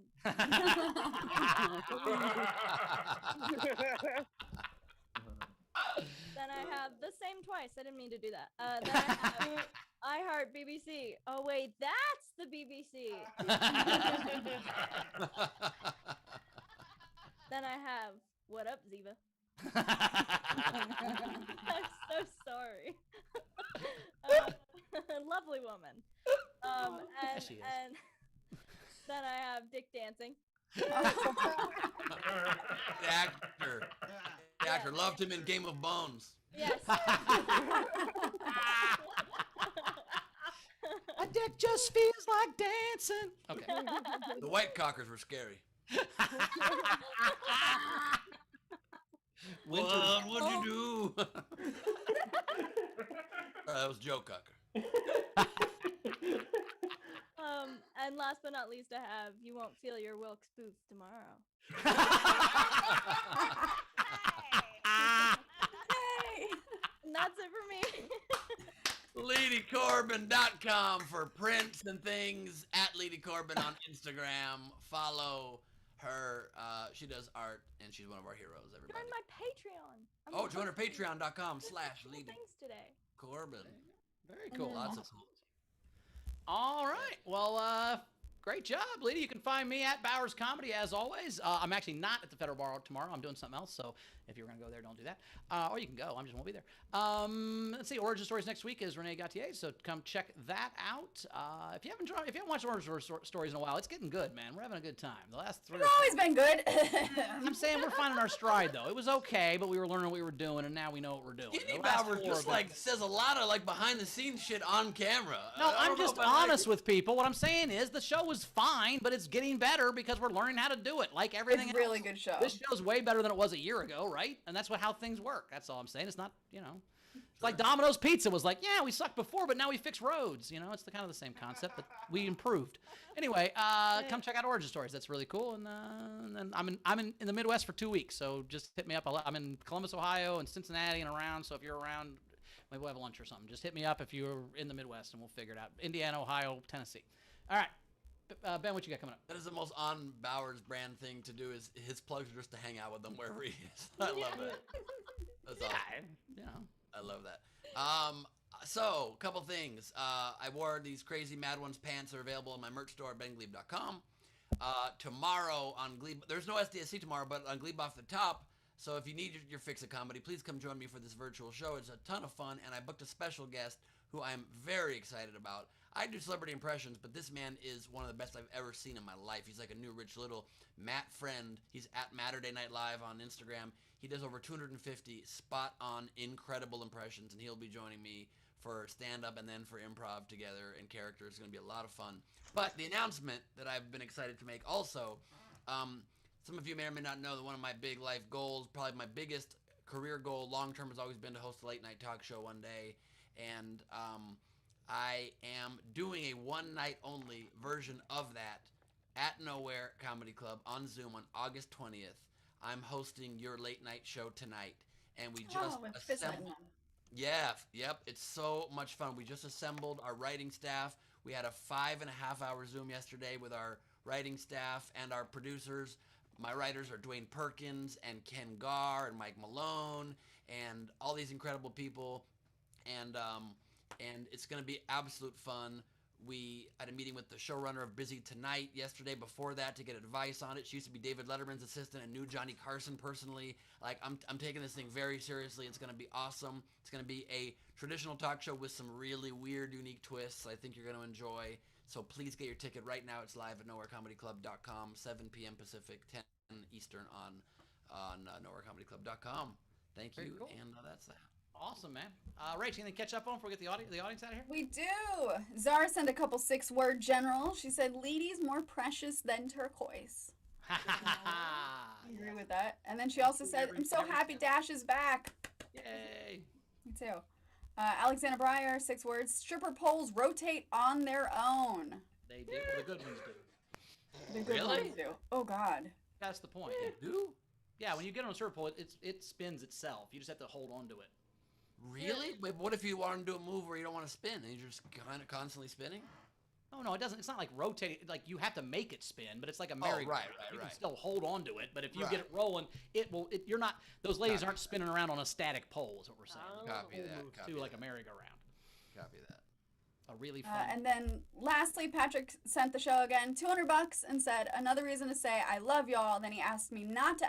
Then I have the same twice. I didn't mean to do that. Then I have I Heart BBC. Oh wait, that's the BBC. Then I have What Up, Ziva. I'm so sorry. Lovely woman. And she is. and then I have Dick dancing. The actor. The actor. Loved him in Game of Bones. Yes. My dick just feels like dancing. Okay. The White Cockers were scary. What would you do? That was Joe Cocker. And last but not least, I have You Won't Feel Your Wilkes Boots Tomorrow. And that's it for me. LadyCorbin.com for prints and things. At Lady Corbin on Instagram. Follow her. She does art and she's one of our heroes, everybody. Join my Patreon. Oh, join her Patreon.com/Lady Things today. Corbin. Very cool. Lots of cool. All right. Well, Great job, Lady. You can find me at Bowers Comedy as always. I'm actually not at the Federal Bar tomorrow. I'm doing something else. So if you're going to go there, don't do that. Or you can go. I just won't be there. Let's see. Origin Stories next week is Renee Gautier. So come check that out. If you haven't watched Origin Stories in a while, it's getting good, man. We're having a good time. The last 3 It's always been good. I'm saying we're finding our stride, though. It was okay, but we were learning what we were doing, and now we know what we're doing. Skinny The last Bauer 4 just have been- says a lot of behind the scenes shit on camera. No, I I'm don't know just if I like honest it. with people. What I'm saying is the show was fine, but it's getting better because we're learning how to do it. Like everything It's a really else. good show. This show's way better than it was a year ago, right? And that's how things work. That's all I'm saying. It's not, It's like Domino's Pizza was like, yeah, we sucked before, but now we fix roads. It's the kind of the same concept, but we improved. Anyway, come check out Origin Stories. That's really cool. And then I'm in the Midwest for 2 weeks, so just hit me up. I'm in Columbus, Ohio, and Cincinnati and around. So if you're around, maybe we'll have lunch or something. Just hit me up if you're in the Midwest, and we'll figure it out. Indiana, Ohio, Tennessee. All right. Ben, what you got coming up? That is the most on Bowers brand thing to do. Is his plugs are just to hang out with them wherever he is. I love that. That's awesome. I love that. So a couple things. I wore these crazy Mad Ones pants are available in my merch store at bengleib.com. Tomorrow on Gleib, there's no SDSC tomorrow, but on Gleib Off the Top. So if you need your fix of comedy, please come join me for this virtual show. It's a ton of fun, and I booked a special guest who I'm very excited about. I do celebrity impressions, but this man is one of the best I've ever seen in my life. He's like a new Rich Little. Matt Friend. He's at Matterday Night Live on Instagram. He does over 250 spot-on, incredible impressions, and he'll be joining me for stand-up and then for improv together and character. It's going to be a lot of fun. But the announcement that I've been excited to make also, some of you may or may not know that one of my big life goals, probably my biggest career goal long-term, has always been to host a late-night talk show one day. And I am doing a one-night-only version of that at Nowhere Comedy Club on Zoom on August 20th. I'm hosting your late-night show tonight. And we just assembled... Yep, it's so much fun. We just assembled our writing staff. We had a 5.5-hour Zoom yesterday with our writing staff and our producers. My writers are Dwayne Perkins and Ken Garr and Mike Malone and all these incredible people. And it's going to be absolute fun. We had a meeting with the showrunner of Busy Tonight yesterday before that to get advice on it. She used to be David Letterman's assistant and knew Johnny Carson personally. I'm taking this thing very seriously. It's going to be awesome. It's going to be a traditional talk show with some really weird, unique twists I think you're going to enjoy. So please get your ticket right now. It's live at nowherecomedyclub.com, 7 p.m. Pacific, 10 Eastern on nowherecomedyclub.com. Thank you, cool. and that's that. Awesome, man. Rach, anything to catch up on before we get the audience out of here? We do. Zara sent a couple 6-word general. She said, "Lady's more precious than turquoise." I agree with that. And then she also said, "I'm so happy Dash is back." Yay. Me too. Alexander Breyer, 6 words. "Stripper poles rotate on their own." They do. The good ones do. The good ones do. Oh, God. That's the point. They do? Yeah, when you get on a stripper pole, it spins itself. You just have to hold on to it. Really? Wait, what if you want to do a move where you don't want to spin and you're just kind of constantly spinning? Oh, no, it doesn't. It's not like rotating. Like, you have to make it spin, but it's like a Oh, merry-go-round. right. You can still hold on to it, but if you Right. get it rolling, you're not, those ladies aren't spinning around on a static pole, is what we're saying. Copy Whole that, move copy too, like a that. merry-go-round. Copy that. A really fun. And then lastly, Patrick sent the show again, $200, and said, "Another reason to say I love y'all." Then he asked me not to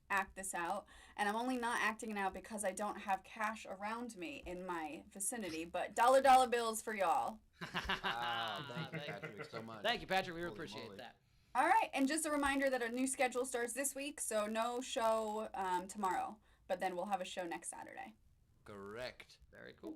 act this out, and I'm only not acting it out because I don't have cash around me in my vicinity, but dollar bills for y'all. Wow, thank you, Patrick, so much. Thank you, Patrick. We really Holy appreciate moly. that. All right, and just a reminder that our new schedule starts this week, so no show tomorrow, but then we'll have a show next Saturday. Correct. Very cool.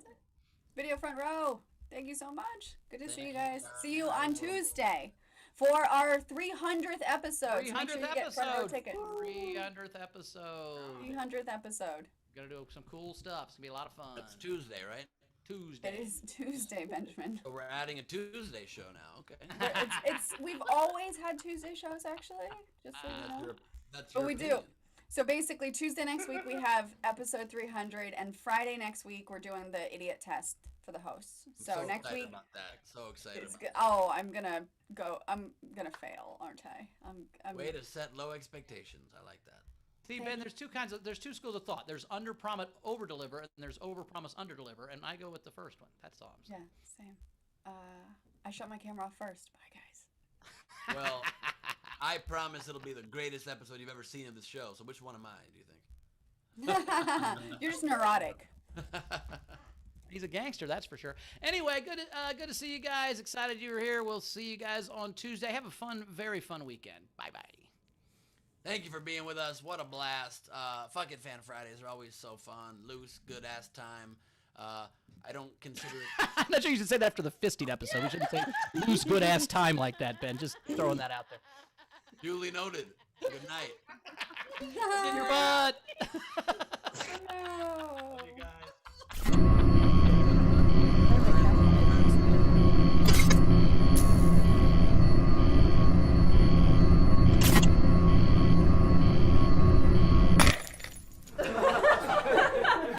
Video front row. Thank you so much. Good to see you Thank you, guys. See you on Tuesday for our 300th episode. So make sure you get front row tickets. 300th episode. 300th episode. Gonna do some cool stuff. It's gonna be a lot of fun. That's Tuesday, right? Tuesday. It is Tuesday, Benjamin. So we're adding a Tuesday show now. Okay. We've always had Tuesday shows, actually, just so you know. That's But your we do. opinion. So basically, Tuesday next week we have episode 300, and Friday next week we're doing the idiot test for the hosts. I'm So next excited week, about that. So excited. it's About good. Oh, I'm gonna fail, aren't I? I'm Way to set low expectations. I like that. See, Ben, there's two schools of thought. There's under promise, over deliver, and there's over promise, under deliver. And I go with the first one. That's all I'm saying. Yeah, same. I shut my camera off first. Bye, guys. Well, I promise it'll be the greatest episode you've ever seen of this show. So which one am I, do you think? You're just neurotic. He's a gangster, that's for sure. Anyway, good to see you guys. Excited you were here. We'll see you guys on Tuesday. Have a fun, very fun weekend. Bye-bye. Thank you for being with us. What a blast. Fucking Fan Fridays are always so fun. Loose, good-ass time. I don't consider it... I'm not sure you should say that after the fisting episode. We shouldn't say lose good-ass time like that, Ben. Just throwing that out there. Duly noted. Good night. In your butt. No.